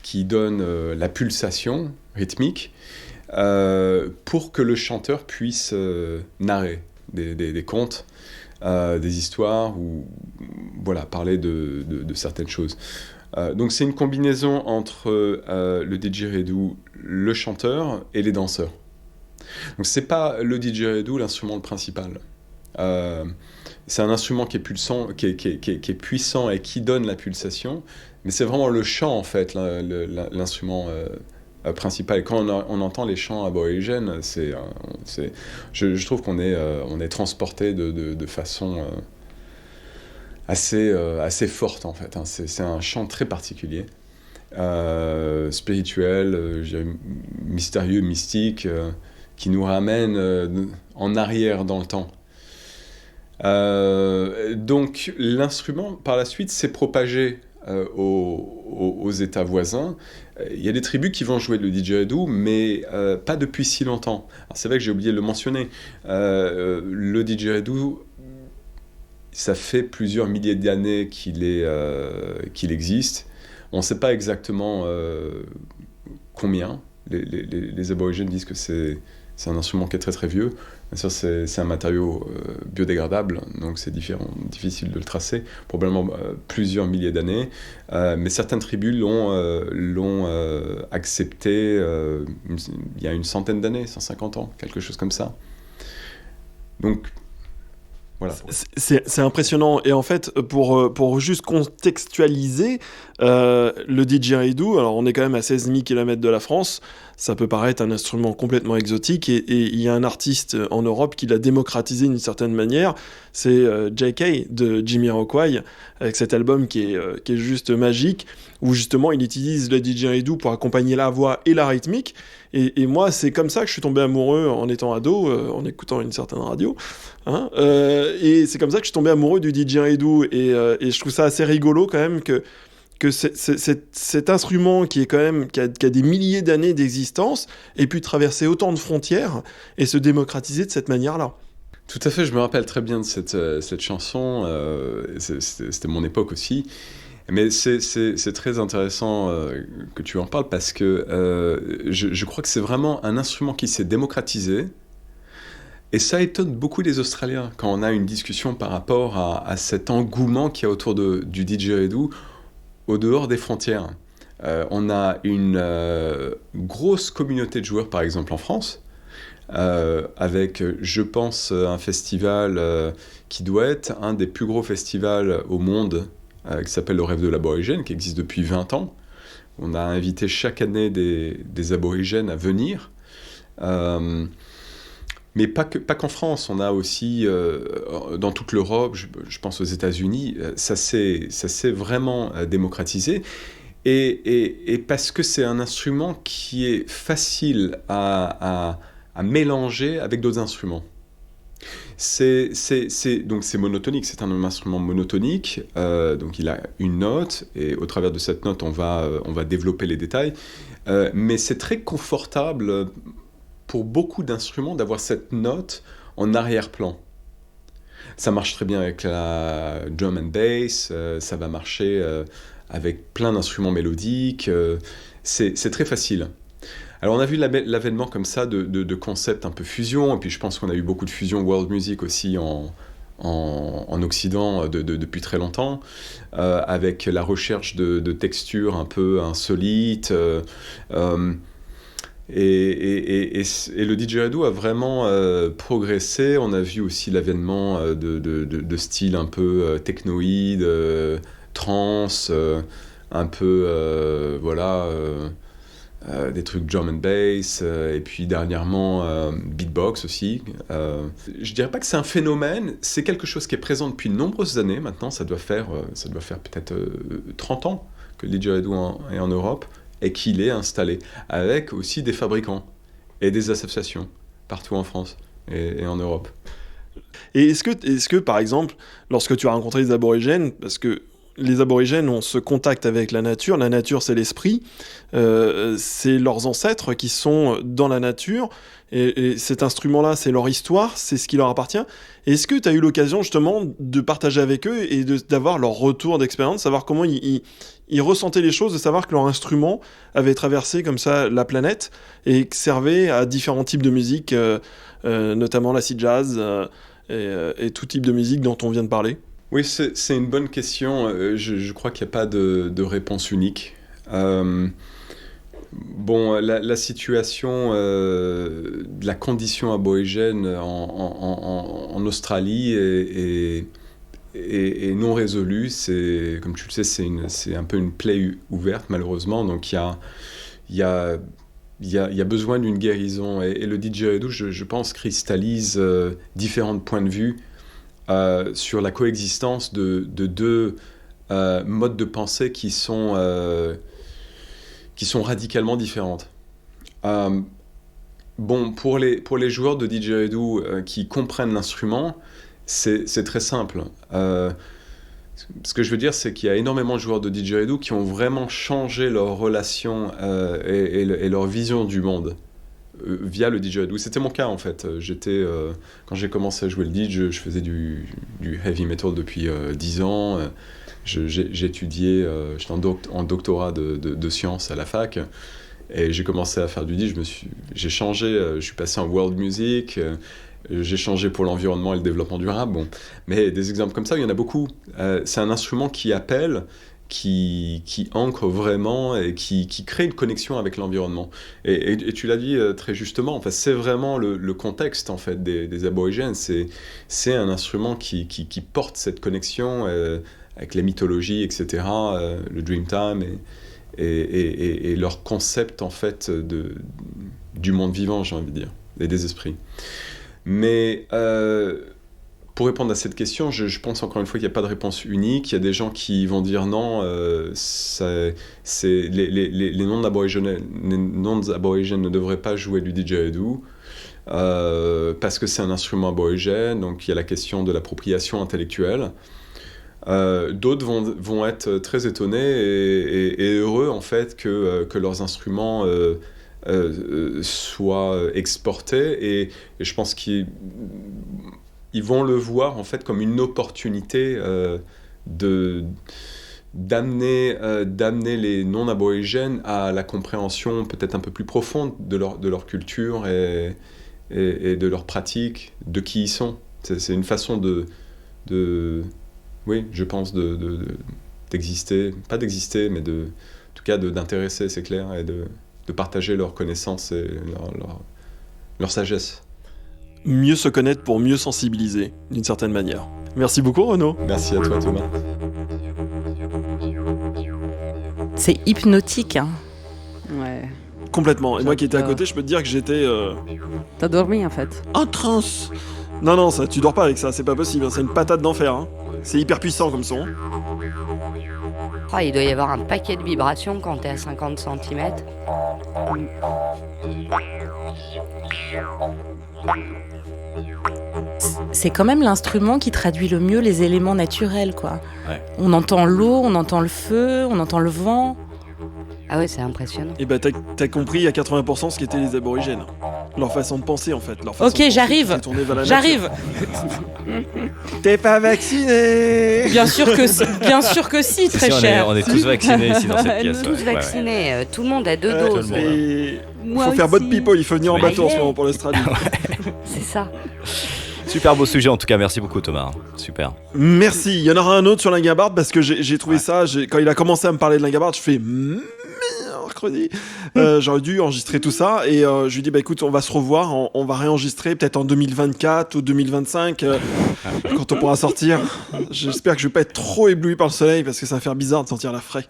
qui donne la pulsation rythmique pour que le chanteur puisse narrer des contes, des histoires ou voilà, parler de certaines choses. Donc c'est une combinaison entre le didgeridoo, le chanteur et les danseurs. Donc c'est pas le didgeridoo l'instrument principal. C'est un instrument qui est pulsant, qui est puissant et qui donne la pulsation, mais c'est vraiment le chant en fait l'instrument principal. Et quand on entend les chants aborigènes, je trouve qu'on est transporté de façon assez forte en fait. C'est un chant très particulier, spirituel, mystérieux, mystique, qui nous ramène en arrière dans le temps. Donc l'instrument par la suite s'est propagé aux États voisins. Il y a des tribus qui vont jouer le didgeridoo, mais pas depuis si longtemps. Alors, c'est vrai que j'ai oublié de le mentionner. Le didgeridoo, ça fait plusieurs milliers d'années qu'il existe. On ne sait pas exactement combien. Les aborigènes disent que c'est un instrument qui est très très vieux. Bien sûr, c'est un matériau biodégradable, donc c'est difficile de le tracer, probablement plusieurs milliers d'années, mais certaines tribus l'ont accepté il y a une centaine d'années, 150 ans, quelque chose comme ça. Donc, voilà. C'est impressionnant. Et en fait, pour juste contextualiser, le didgeridoo, alors on est quand même à 16 000 km de la France, ça peut paraître un instrument complètement exotique, et il y a un artiste en Europe qui l'a démocratisé d'une certaine manière, c'est J.K. de Jamiroquai, avec cet album qui est juste magique, où justement il utilise le didgeridoo pour accompagner la voix et la rythmique, et moi c'est comme ça que je suis tombé amoureux en étant ado, en écoutant une certaine radio, hein, et c'est comme ça que je suis tombé amoureux du didgeridoo, et je trouve ça assez rigolo quand même que cet instrument qui a des milliers d'années d'existence ait pu traverser autant de frontières et se démocratiser de cette manière-là. Tout à fait, je me rappelle très bien de cette chanson, c'était mon époque aussi, mais c'est très intéressant que tu en parles parce que je crois que c'est vraiment un instrument qui s'est démocratisé, et ça étonne beaucoup les Australiens quand on a une discussion par rapport à cet engouement qu'il y a autour du didgeridoo au dehors des frontières. On a une grosse communauté de joueurs, par exemple en France, avec, je pense, un festival qui doit être un des plus gros festivals au monde, qui s'appelle le Rêve de l'Aborigène, qui existe depuis 20 ans. On a invité chaque année des aborigènes à venir. Mais pas qu'en France, on a aussi dans toute l'Europe, je pense aux États-Unis, ça s'est vraiment démocratisé. Et parce que c'est un instrument qui est facile à mélanger avec d'autres instruments. Donc c'est monotonique, c'est un instrument monotonique, donc il a une note, et au travers de cette note, on va développer les détails. Mais c'est très confortable pour beaucoup d'instruments d'avoir cette note en arrière-plan. Ça marche très bien avec la drum and bass, ça va marcher avec plein d'instruments mélodiques, c'est très facile. Alors on a vu l'avènement comme ça de concepts un peu fusion, et puis je pense qu'on a eu beaucoup de fusion world music aussi en Occident depuis très longtemps, avec la recherche de textures un peu insolites, et le didgeridoo a vraiment progressé. On a vu aussi l'avènement de styles un peu technoïdes, trance, un peu des trucs drum and bass, et puis dernièrement beatbox aussi. Je dirais pas que c'est un phénomène, c'est quelque chose qui est présent depuis de nombreuses années. Maintenant, ça doit faire peut-être 30 ans que le didgeridoo est en Europe, et qu'il est installé, avec aussi des fabricants et des associations partout en France et en Europe. Et est-ce que, par exemple, lorsque tu as rencontré les aborigènes, parce que les aborigènes ont ce contact avec la nature c'est l'esprit, c'est leurs ancêtres qui sont dans la nature, et cet instrument-là, c'est leur histoire, c'est ce qui leur appartient. Est-ce que tu as eu l'occasion justement de partager avec eux et d'avoir leur retour d'expérience, savoir comment ils ressentaient les choses, de savoir que leur instrument avait traversé comme ça la planète et servait à différents types de musique, notamment l'acid jazz et tout type de musique dont on vient de parler? Oui, c'est une bonne question. Je crois qu'il n'y a pas de réponse unique. La situation de la condition aborigène en Australie est non résolue. Comme tu le sais, c'est un peu une plaie ouverte, malheureusement. Donc il y a besoin d'une guérison. Et le didgeridoo, je pense, cristallise différents points de vue sur la coexistence de deux modes de pensée qui sont radicalement différentes. Pour les joueurs de didgeridoo qui comprennent l'instrument, c'est très simple. Ce que je veux dire, c'est qu'il y a énormément de joueurs de didgeridoo qui ont vraiment changé leur relation et leur vision du monde via le didgeridoo. C'était mon cas en fait. Quand j'ai commencé à jouer le didge, je faisais du heavy metal depuis 10 ans. J'ai étudié, j'étais en doctorat de sciences à la fac, et j'ai commencé à faire du didge. J'ai changé, je suis passé en world music, j'ai changé pour l'environnement et le développement durable. Bon. Mais des exemples comme ça, il y en a beaucoup. C'est un instrument qui appelle, qui ancre vraiment et qui crée une connexion avec l'environnement. Et tu l'as dit très justement, enfin, c'est vraiment le contexte en fait, des aborigènes. C'est un instrument qui porte cette connexion avec la mythologie, etc., le Dreamtime et leur concept en fait, du monde vivant, j'ai envie de dire, et des esprits. Mais pour répondre à cette question, je pense encore une fois qu'il n'y a pas de réponse unique. Il y a des gens qui vont dire non, les non-aborigènes ne devraient pas jouer du didgeridoo parce que c'est un instrument aborigène, donc il y a la question de l'appropriation intellectuelle. D'autres vont être très étonnés et heureux en fait que leurs instruments soient exportés et je pense qu'ils vont le voir en fait comme une opportunité d'amener les non-aborigènes à la compréhension peut-être un peu plus profonde de leur culture et de leurs pratiques, de qui ils sont. C'est une façon oui, je pense d'exister, pas d'exister, mais en tout cas d'intéresser, c'est clair, et de partager leurs connaissances et leur sagesse. Mieux se connaître pour mieux sensibiliser, d'une certaine manière. Merci beaucoup, Renaud. Merci à toi, Thomas. C'est hypnotique, hein. Ouais. Complètement. Et moi qui étais à côté, je peux te dire que j'étais... T'as dormi, en fait. En transe. Non, ça, tu dors pas avec ça, c'est pas possible. C'est une patate d'enfer. Hein. C'est hyper puissant comme son. Oh, il doit y avoir un paquet de vibrations quand t'es à 50 cm. C'est quand même l'instrument qui traduit le mieux les éléments naturels, quoi. Ouais. On entend l'eau, on entend le feu, on entend le vent. Ah ouais, c'est impressionnant. Et bah t'as compris à 80% ce qu'étaient les aborigènes. Leur façon de penser en fait. Leur façon Ok, j'arrive. J'arrive. T'es pas vacciné. Bien sûr que si, très cher. On est tous vaccinés ici dans cette pièce. Tous vaccinés, tout le monde a 2 doses. Il faut faire botte people, il faut venir en bateau en ce moment pour l'Australie. C'est ça. Super beau sujet en tout cas, merci beaucoup Thomas. Super. Merci, il y en aura un autre sur Linguinbarde parce que j'ai trouvé ça, quand il a commencé à me parler de Linguinbarde, je fais mercredi. J'aurais dû enregistrer tout ça et je lui dis bah écoute, on va se revoir, on va réenregistrer peut-être en 2024 ou 2025 quand on pourra sortir. J'espère que je vais pas être trop ébloui par le soleil parce que ça va faire bizarre de sentir la fraîche.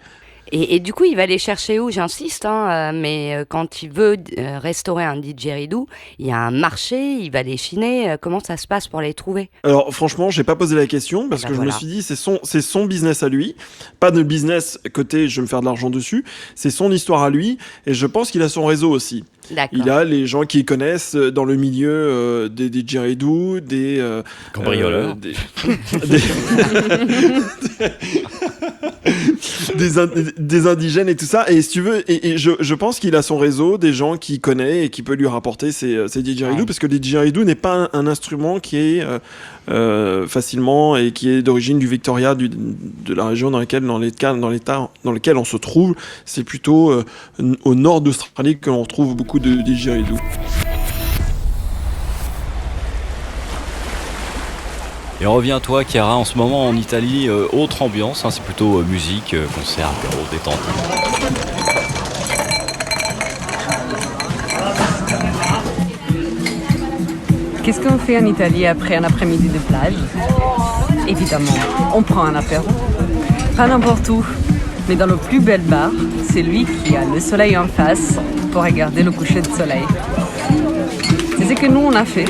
Et du coup, il va les chercher où? J'insiste, mais quand il veut restaurer un didgeridoo, il y a un marché, il va les chiner. Comment ça se passe pour les trouver? Alors franchement, j'ai pas posé la question parce que je me suis dit c'est son business à lui, pas de business côté je vais me faire de l'argent dessus, c'est son histoire à lui et je pense qu'il a son réseau aussi. D'accord. Il a les gens qui connaissent dans le milieu des didgeridoo, des cambrioleurs, des indigènes et tout ça. Et si tu veux, et je pense qu'il a son réseau, des gens qui connaît et qui peut lui rapporter ces didgeridoo, parce que le didgeridoo n'est pas un instrument qui est facilement et qui est d'origine du Victoria, de la région dans lequel on se trouve. C'est plutôt au nord d'Australie que l'on retrouve beaucoup de didgeridoo. Et on revient à toi, Chiara, en ce moment en Italie, autre ambiance, c'est plutôt musique, concert, apéro, détente. Qu'est-ce qu'on fait en Italie après un après-midi de plage? Évidemment, on prend un apéro. Pas n'importe où, mais dans le plus bel bar, c'est lui qui a le soleil en face pour regarder le coucher de soleil. C'est ce que nous on a fait.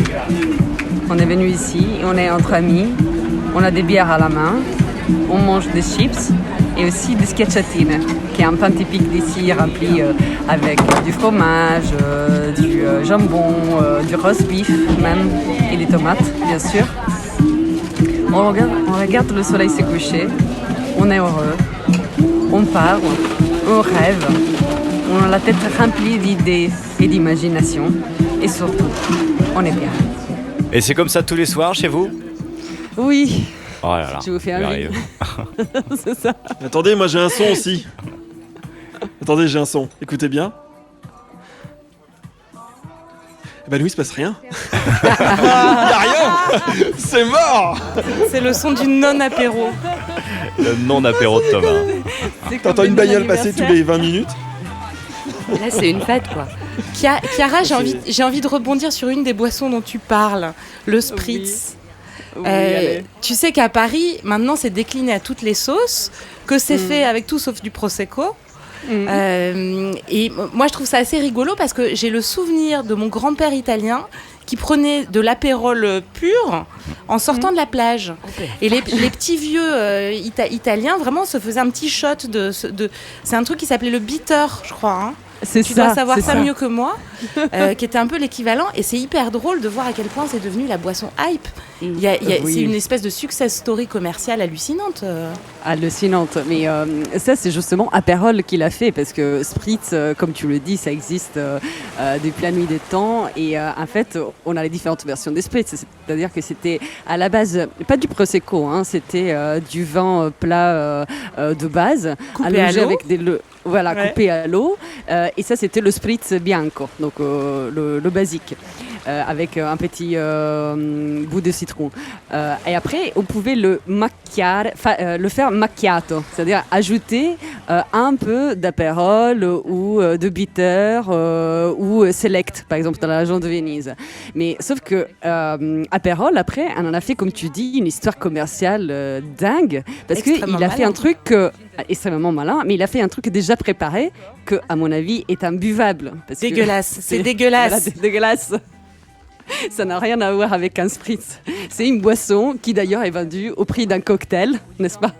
On est venu ici, on est entre amis, on a des bières à la main, on mange des chips et aussi des schiacciatine, qui est un pain typique d'ici rempli avec du fromage, du jambon, du roast beef même, et des tomates bien sûr. On regarde le soleil se coucher, on est heureux, on parle, on rêve, on a la tête remplie d'idées et d'imagination et surtout, on est bien. Et c'est comme ça tous les soirs chez vous? Oui. Oh là là. Je vous fais un rire. C'est ça. Attendez, moi j'ai un son aussi. Attendez, j'ai un son. Écoutez bien. Bah Louis, il se passe rien. Il y a rien. C'est mort. C'est le son du non-apéro. Le non-apéro de Thomas. T'entends une bagnole passer tous les 20 minutes. Là, c'est une fête, quoi. Chiara, j'ai envie de rebondir sur une des boissons dont tu parles, le spritz. Tu sais qu'à Paris, maintenant, c'est décliné à toutes les sauces, que c'est fait avec tout sauf du prosecco. Et moi, je trouve ça assez rigolo parce que j'ai le souvenir de mon grand-père italien qui prenait de l'apérole pur en sortant de la plage. Et les petits vieux italiens, vraiment, se faisaient un petit shot de... C'est un truc qui s'appelait le bitter, je crois, hein. Tu dois savoir ça mieux que moi, qui était un peu l'équivalent. Et c'est hyper drôle de voir à quel point c'est devenu la boisson hype. C'est une espèce de success story commerciale hallucinante. Hallucinante. Mais ça, c'est justement Aperol qui l'a fait. Parce que Spritz, comme tu le dis, ça existe depuis la nuit des temps. Et en fait, on a les différentes versions des Spritz. C'est-à-dire que c'était à la base, pas du Prosecco, hein, c'était du vin plat de base. Coupé à l'eau. Avec coupé à l'eau. Et ça, c'était le Spritz Bianco, donc le basique, avec un petit bout de citron. Et après, on pouvait le faire macchiato, c'est-à-dire ajouter un peu d'apérole ou de bitter ou select, par exemple, dans la région de Venise. Mais sauf que apérole, après, on en a fait, comme tu dis, une histoire commerciale dingue, parce qu'il a fait un truc extrêmement malin, mais il a fait un truc déjà préparé que, à mon avis, est imbuvable. Dégueulasse, c'est dégueulasse. Voilà, c'est dégueulasse. Ça n'a rien à voir avec un spritz. C'est une boisson qui d'ailleurs est vendue au prix d'un cocktail, n'est-ce pas ?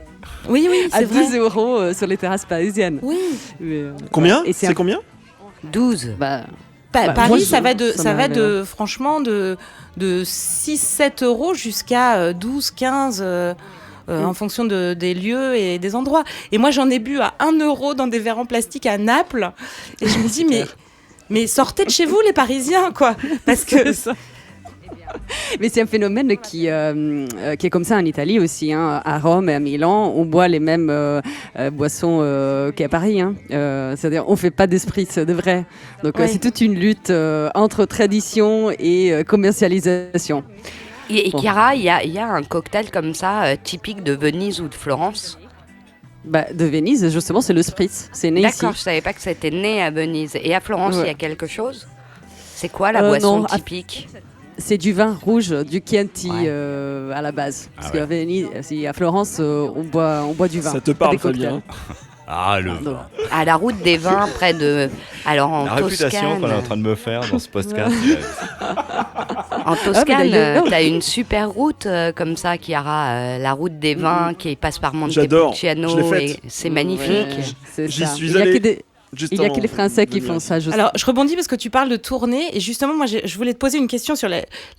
Oui, c'est vrai. À 12 € sur les terrasses parisiennes. Oui. Mais, combien ? C'est combien ? 12. Paris, ça va de franchement de 6-7 € jusqu'à 12-15 en fonction des lieux et des endroits. Et moi, j'en ai bu à 1 € dans des verres en plastique à Naples. Et je me dis, mais sortez de chez vous, les Parisiens, quoi. Parce que... Mais c'est un phénomène qui est comme ça en Italie aussi, hein. À Rome et à Milan, on boit les mêmes boissons qu'à Paris, hein. C'est-à-dire on fait pas d'esprit de vrai. Donc c'est toute une lutte entre tradition et commercialisation. Et Chiara, il y a un cocktail comme ça typique de Venise ou de Florence? De Venise, justement, c'est le spritz. C'est né ici. D'accord, je savais pas que c'était né à Venise. Et à Florence, il y a quelque chose? C'est quoi la boisson typique? C'est du vin rouge, du Chianti à la base. Parce qu'à Venise, à Florence, on boit du vin. Ça te parle, Fabien? À la route des vins, près de... Alors, en la Toscane, réputation qu'on est en train de me faire dans ce podcast. En Toscane, t'as une super route comme ça, Chiara, la route des vins qui passe par Montepulciano. Et c'est magnifique. J'y suis allé. Il n'y a que les Français qui font ça. Alors, je rebondis parce que tu parles de tournée. Et justement, moi, je voulais te poser une question sur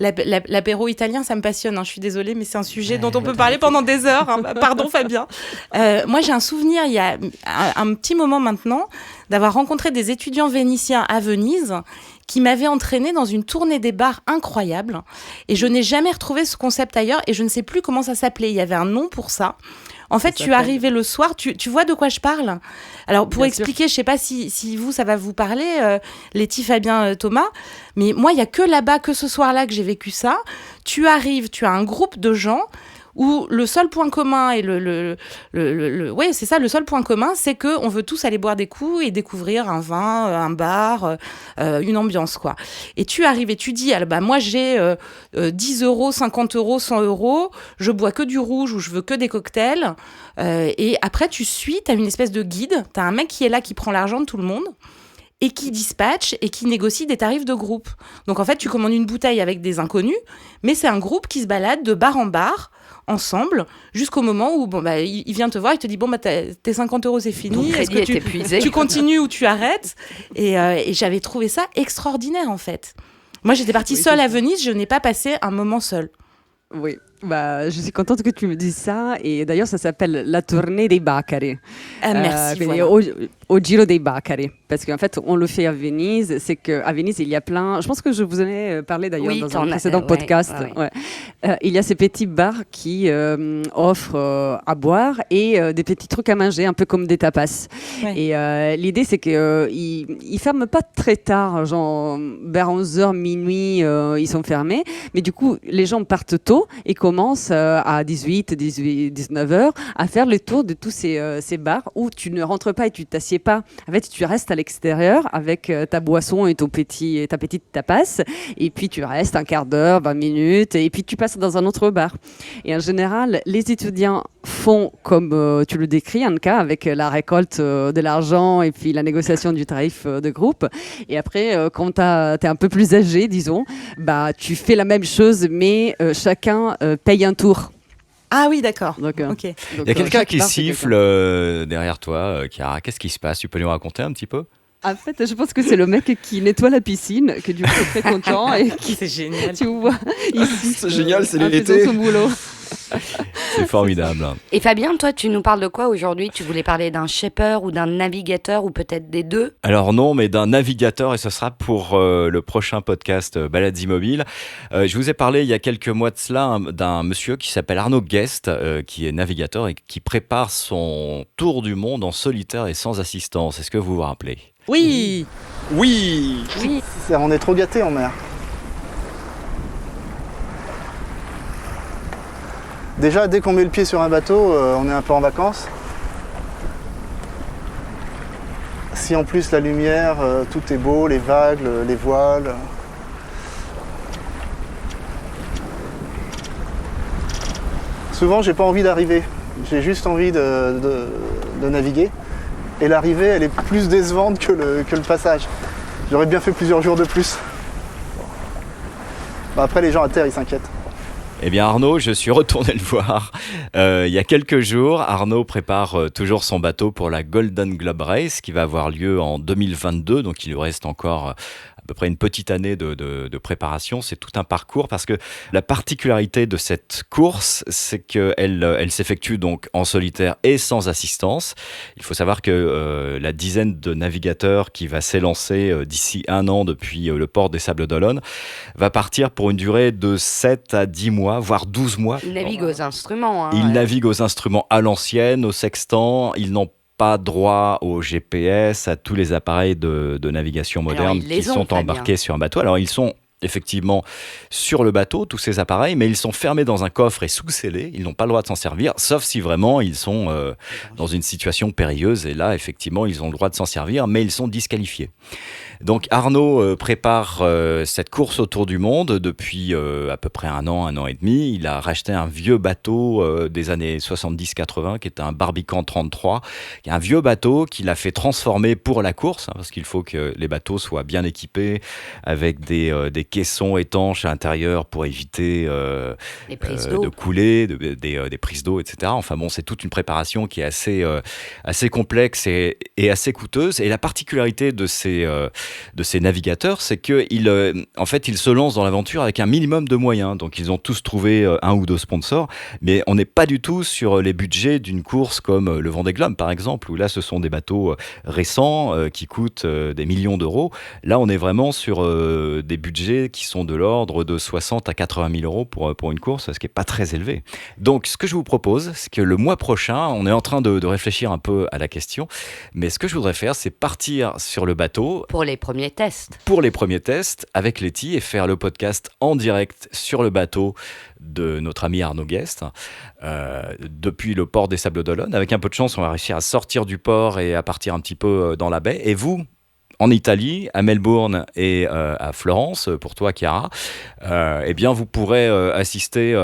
l'apéro italien. Ça me passionne, hein, je suis désolée, mais c'est un sujet dont on peut parler pendant des heures. Hein. Pardon, Fabien. Moi, j'ai un souvenir, il y a un petit moment maintenant, d'avoir rencontré des étudiants vénitiens à Venise qui m'avaient entraînée dans une tournée des bars incroyable. Et je n'ai jamais retrouvé ce concept ailleurs. Et je ne sais plus comment ça s'appelait. Il y avait un nom pour ça. En fait, tu arrivais le soir, tu vois de quoi je parle ? Alors, pour expliquer, je ne sais pas si vous, ça va vous parler, Letty, Fabien, Thomas, mais moi, il n'y a que là-bas, que ce soir-là, que j'ai vécu ça. Tu arrives, tu as un groupe de gens où le seul point commun et ouais, c'est ça, le seul point commun, c'est qu'on veut tous aller boire des coups et découvrir un vin, un bar, une ambiance, quoi. Et tu arrives et tu dis, moi j'ai 10 €, 50 €, 100 €, je bois que du rouge ou je veux que des cocktails. Et après, tu as une espèce de guide, tu as un mec qui est là, qui prend l'argent de tout le monde et qui dispatche et qui négocie des tarifs de groupe. Donc en fait, tu commandes une bouteille avec des inconnus, mais c'est un groupe qui se balade de bar en bar, ensemble, jusqu'au moment où il vient te voir, il te dit tes 50 € c'est fini, est-ce que tu continues ou tu arrêtes, et j'avais trouvé ça extraordinaire en fait. Moi j'étais partie seule à Venise, je n'ai pas passé un moment seul. Oui, Je suis contente que tu me dises ça. Et d'ailleurs, ça s'appelle la tournée des Bacari. Merci. Voilà. Au Giro dei Bacari. Parce qu'en fait, on le fait à Venise. C'est qu'à Venise, il y a plein. Je pense que je vous en ai parlé d'ailleurs dans un précédent podcast. Ouais. Il y a ces petits bars qui offrent à boire et des petits trucs à manger, un peu comme des tapas. Ouais. Et l'idée, c'est qu'ils ne ferment pas très tard, genre vers 11h, minuit, ils sont fermés. Mais du coup, les gens partent tôt et commencent à 19h à faire le tour de tous ces bars où tu ne rentres pas et tu t'assieds pas. En fait, tu restes à l'extérieur avec ta boisson et ta petite tapas. Et puis, tu restes un quart d'heure, 20 minutes. Et puis, tu passes dans un autre bar. Et en général, les étudiants font comme tu le décris, Anka, avec la récolte de l'argent et puis la négociation du tarif de groupe. Et après, quand t'es un peu plus âgé, disons, tu fais la même chose, mais chacun paye un tour. Ah oui, d'accord. Okay. Il y a quelqu'un qui siffle derrière toi, Chiara. Qu'est-ce qui se passe? Tu peux nous raconter un petit peu? En fait, je pense que c'est le mec qui nettoie la piscine, que du coup est très content. Et c'est génial. Tu vois, c'est génial, c'est l'été. Son boulot. C'est formidable. Et Fabien, toi, tu nous parles de quoi aujourd'hui? Tu voulais parler d'un shaper ou d'un navigateur ou peut-être des deux? Alors non, mais d'un navigateur, et ce sera pour le prochain podcast Balades Immobiles. Je vous ai parlé il y a quelques mois de cela d'un monsieur qui s'appelle Arnaud Guest, qui est navigateur et qui prépare son tour du monde en solitaire et sans assistance. Est-ce que vous vous rappelez? Oui. On est trop gâtés en mer. Déjà, dès qu'on met le pied sur un bateau, on est un peu en vacances. Si en plus la lumière, tout est beau, les vagues, les voiles. Souvent, j'ai pas envie d'arriver. J'ai juste envie de naviguer. Et l'arrivée, elle est plus décevante que le passage. J'aurais bien fait plusieurs jours de plus. Après, les gens à terre, ils s'inquiètent. Eh bien Arnaud, je suis retourné le voir il y a quelques jours. Arnaud prépare toujours son bateau pour la Golden Globe Race qui va avoir lieu en 2022, donc il lui reste encore à peu près une petite année de préparation. C'est tout un parcours parce que la particularité de cette course, c'est qu'elle s'effectue donc en solitaire et sans assistance. Il faut savoir que la dizaine de navigateurs qui va s'élancer d'ici 1 an depuis le port des Sables d'Olonne va partir pour une durée de 7 à 10 mois, voire 12 mois. Ils naviguent aux instruments. Ils naviguent aux instruments à l'ancienne, au sextant. Ils n'ont pas droit au GPS, à tous les appareils de navigation moderne qui sont embarqués sur un bateau. Alors ils sont effectivement sur le bateau, tous ces appareils, mais ils sont fermés dans un coffre et sous-scellés. Ils n'ont pas le droit de s'en servir, sauf si vraiment ils sont dans une situation périlleuse. Et là, effectivement, ils ont le droit de s'en servir, mais ils sont disqualifiés. Donc Arnaud prépare cette course autour du monde depuis à peu près 1 an et demi. Il a racheté un vieux bateau des années 70-80 qui est un Barbican 33, qui est un vieux bateau qu'il a fait transformer pour la course, parce qu'il faut que les bateaux soient bien équipés avec des caissons étanches à l'intérieur pour éviter de couler, des prises d'eau, etc. Enfin bon, c'est toute une préparation qui est assez complexe et assez coûteuse. Et la particularité de ces navigateurs, c'est qu'ils se lancent dans l'aventure avec un minimum de moyens. Donc ils ont tous trouvé 1 ou 2 sponsors, mais on n'est pas du tout sur les budgets d'une course comme le Vendée Globe par exemple, où là ce sont des bateaux récents qui coûtent des millions d'euros. Là on est vraiment sur des budgets qui sont de l'ordre de 60 à 80 000 euros pour une course, ce qui n'est pas très élevé. Donc ce que je vous propose, c'est que le mois prochain, on est en train de réfléchir un peu à la question, mais ce que je voudrais faire, c'est partir sur le bateau pour les premiers tests. Pour les premiers tests avec Letty et faire le podcast en direct sur le bateau de notre ami Arnaud Guest depuis le port des Sables d'Olonne. Avec un peu de chance, on va réussir à sortir du port et à partir un petit peu dans la baie. Et vous, en Italie, à Melbourne et à Florence, pour toi, Chiara, eh bien, vous pourrez assister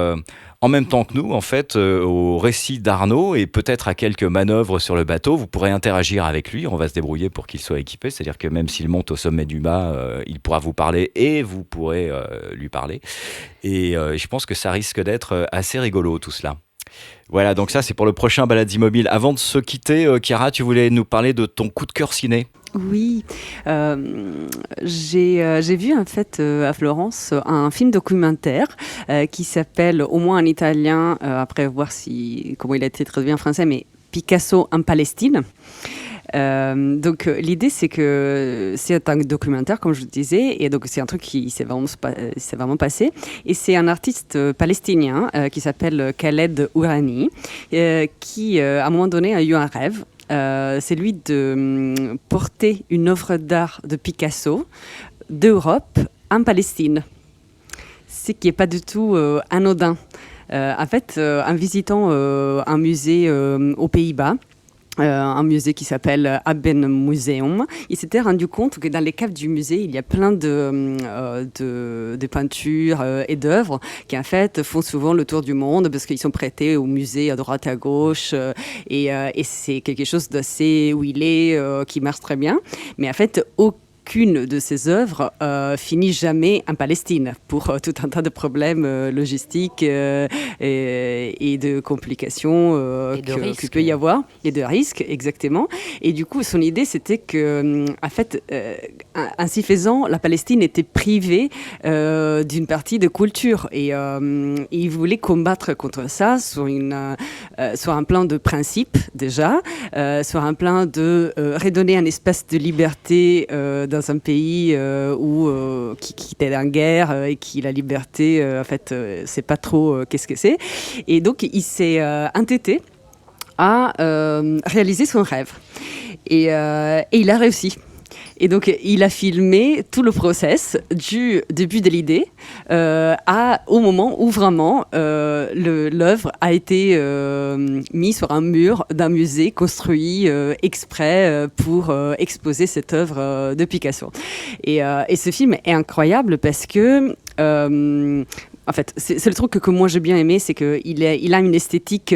en même temps que nous, en fait, au récit d'Arnaud et peut-être à quelques manœuvres sur le bateau. Vous pourrez interagir avec lui. On va se débrouiller pour qu'il soit équipé. C'est-à-dire que même s'il monte au sommet du mât, il pourra vous parler et vous pourrez lui parler. Et je pense que ça risque d'être assez rigolo, tout cela. Voilà, donc ça c'est pour le prochain Balades Immobiles. Avant de se quitter, Chiara, tu voulais nous parler de ton coup de cœur ciné ? Oui, j'ai vu en fait à Florence un film documentaire qui s'appelle, au moins en italien, après voir comment il a été traduit en français, mais Picasso en Palestine. Donc l'idée c'est que c'est un documentaire comme je le disais et donc c'est un truc qui s'est vraiment passé et c'est un artiste palestinien qui s'appelle Khaled Hourani qui à un moment donné a eu un rêve. C'est lui de porter une œuvre d'art de Picasso d'Europe en Palestine, ce qui n'est pas du tout anodin. En fait, en visitant un musée aux Pays-Bas, un musée qui s'appelle Aben Museum, il s'était rendu compte que dans les caves du musée, il y a plein de peintures et d'œuvres qui en fait font souvent le tour du monde parce qu'ils sont prêtés au musée à droite à gauche et c'est quelque chose d'assez huilé qui marche très bien. Mais en fait, aucune de ces œuvres finit jamais en Palestine pour tout un tas de problèmes logistiques et de complications qu'il peut y avoir et de risques exactement. Et du coup, son idée c'était que, en fait, ainsi faisant, la Palestine était privée d'une partie de culture et il voulait combattre contre ça sur un plan de principe déjà, sur un plan de redonner un espace de liberté dans un pays qui était en guerre et qui la liberté en fait c'est pas trop qu'est-ce que c'est, et donc il s'est entêté à réaliser son rêve et il a réussi. Et donc, il a filmé tout le process du début de l'idée au moment où vraiment l'œuvre a été mise sur un mur d'un musée construit exprès pour exposer cette œuvre de Picasso. Et ce film est incroyable parce que... en fait, c'est le truc que moi j'ai bien aimé, c'est qu'il a une esthétique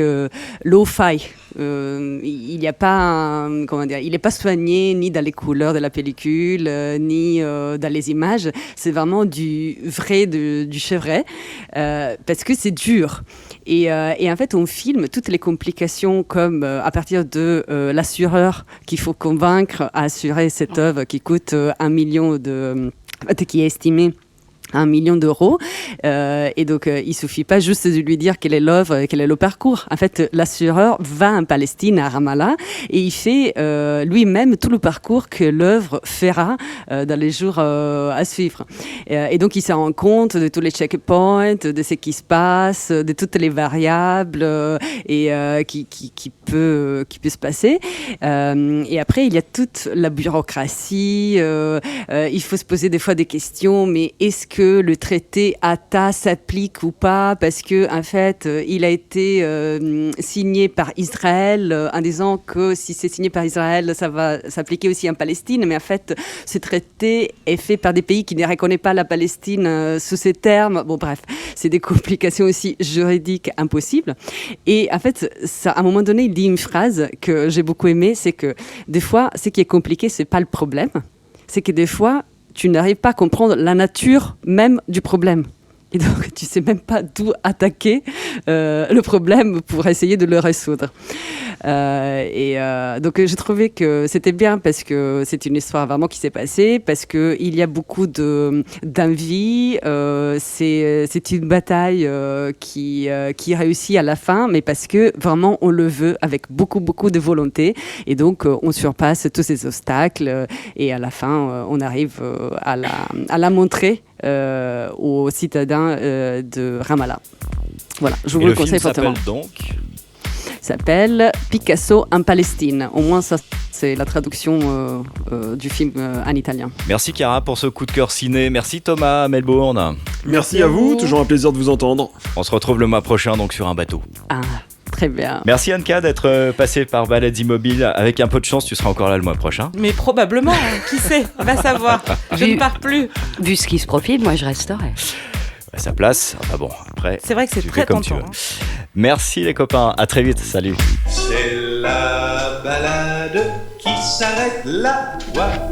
lo-fi. Il n'y a pas, il n'est pas soigné ni dans les couleurs de la pellicule, ni dans les images. C'est vraiment du vrai, du chevré, parce que c'est dur. Et en fait, on filme toutes les complications comme à partir de l'assureur qu'il faut convaincre à assurer cette œuvre qui coûte 1 million qui est estimé 1 million d'euros. Et donc, il ne suffit pas juste de lui dire quelle est l'œuvre, quel est le parcours. En fait, l'assureur va en Palestine, à Ramallah, et il fait lui-même tout le parcours que l'œuvre fera dans les jours à suivre. Et donc, il se rend compte de tous les checkpoints, de ce qui se passe, de toutes les variables qui peut se passer. Et après, il y a toute la bureaucratie. Il faut se poser des fois des questions, mais est-ce que le traité ATA s'applique ou pas, parce que en fait il a été signé par Israël en disant que si c'est signé par Israël ça va s'appliquer aussi en Palestine, mais en fait ce traité est fait par des pays qui ne reconnaissent pas la Palestine sous ces termes. Bon bref, c'est des complications aussi juridiques impossibles. Et en fait ça, à un moment donné il dit une phrase que j'ai beaucoup aimée, c'est que des fois ce qui est compliqué c'est pas le problème, c'est que des fois tu n'arrives pas à comprendre la nature même du problème. Et donc, tu ne sais même pas d'où attaquer le problème pour essayer de le résoudre. Donc, j'ai trouvé que c'était bien parce que c'est une histoire vraiment qui s'est passée, parce qu'il y a beaucoup d'envie. C'est une bataille qui réussit à la fin, mais parce que vraiment, on le veut avec beaucoup, beaucoup de volonté. Et donc, on surpasse tous ces obstacles et à la fin, on arrive à la montrer aux citadins de Ramallah. Voilà, je vous le conseille fortement. Le film s'appelle Picasso en Palestine. Au moins, ça, c'est la traduction du film en italien. Merci Chiara pour ce coup de cœur ciné. Merci Thomas à Melbourne. Merci à vous, toujours un plaisir de vous entendre. On se retrouve le mois prochain donc sur un bateau. Ah, très bien. Merci Anka d'être passée par Balades Immobiles. Avec un peu de chance, tu seras encore là le mois prochain. Mais probablement, qui sait, va savoir. Je ne pars plus. Vu ce qui se profile, moi je resterai. À sa place, enfin bon, après. C'est vrai que c'est très tentant. Merci les copains, à très vite, salut. C'est la balade qui s'arrête là, voilà.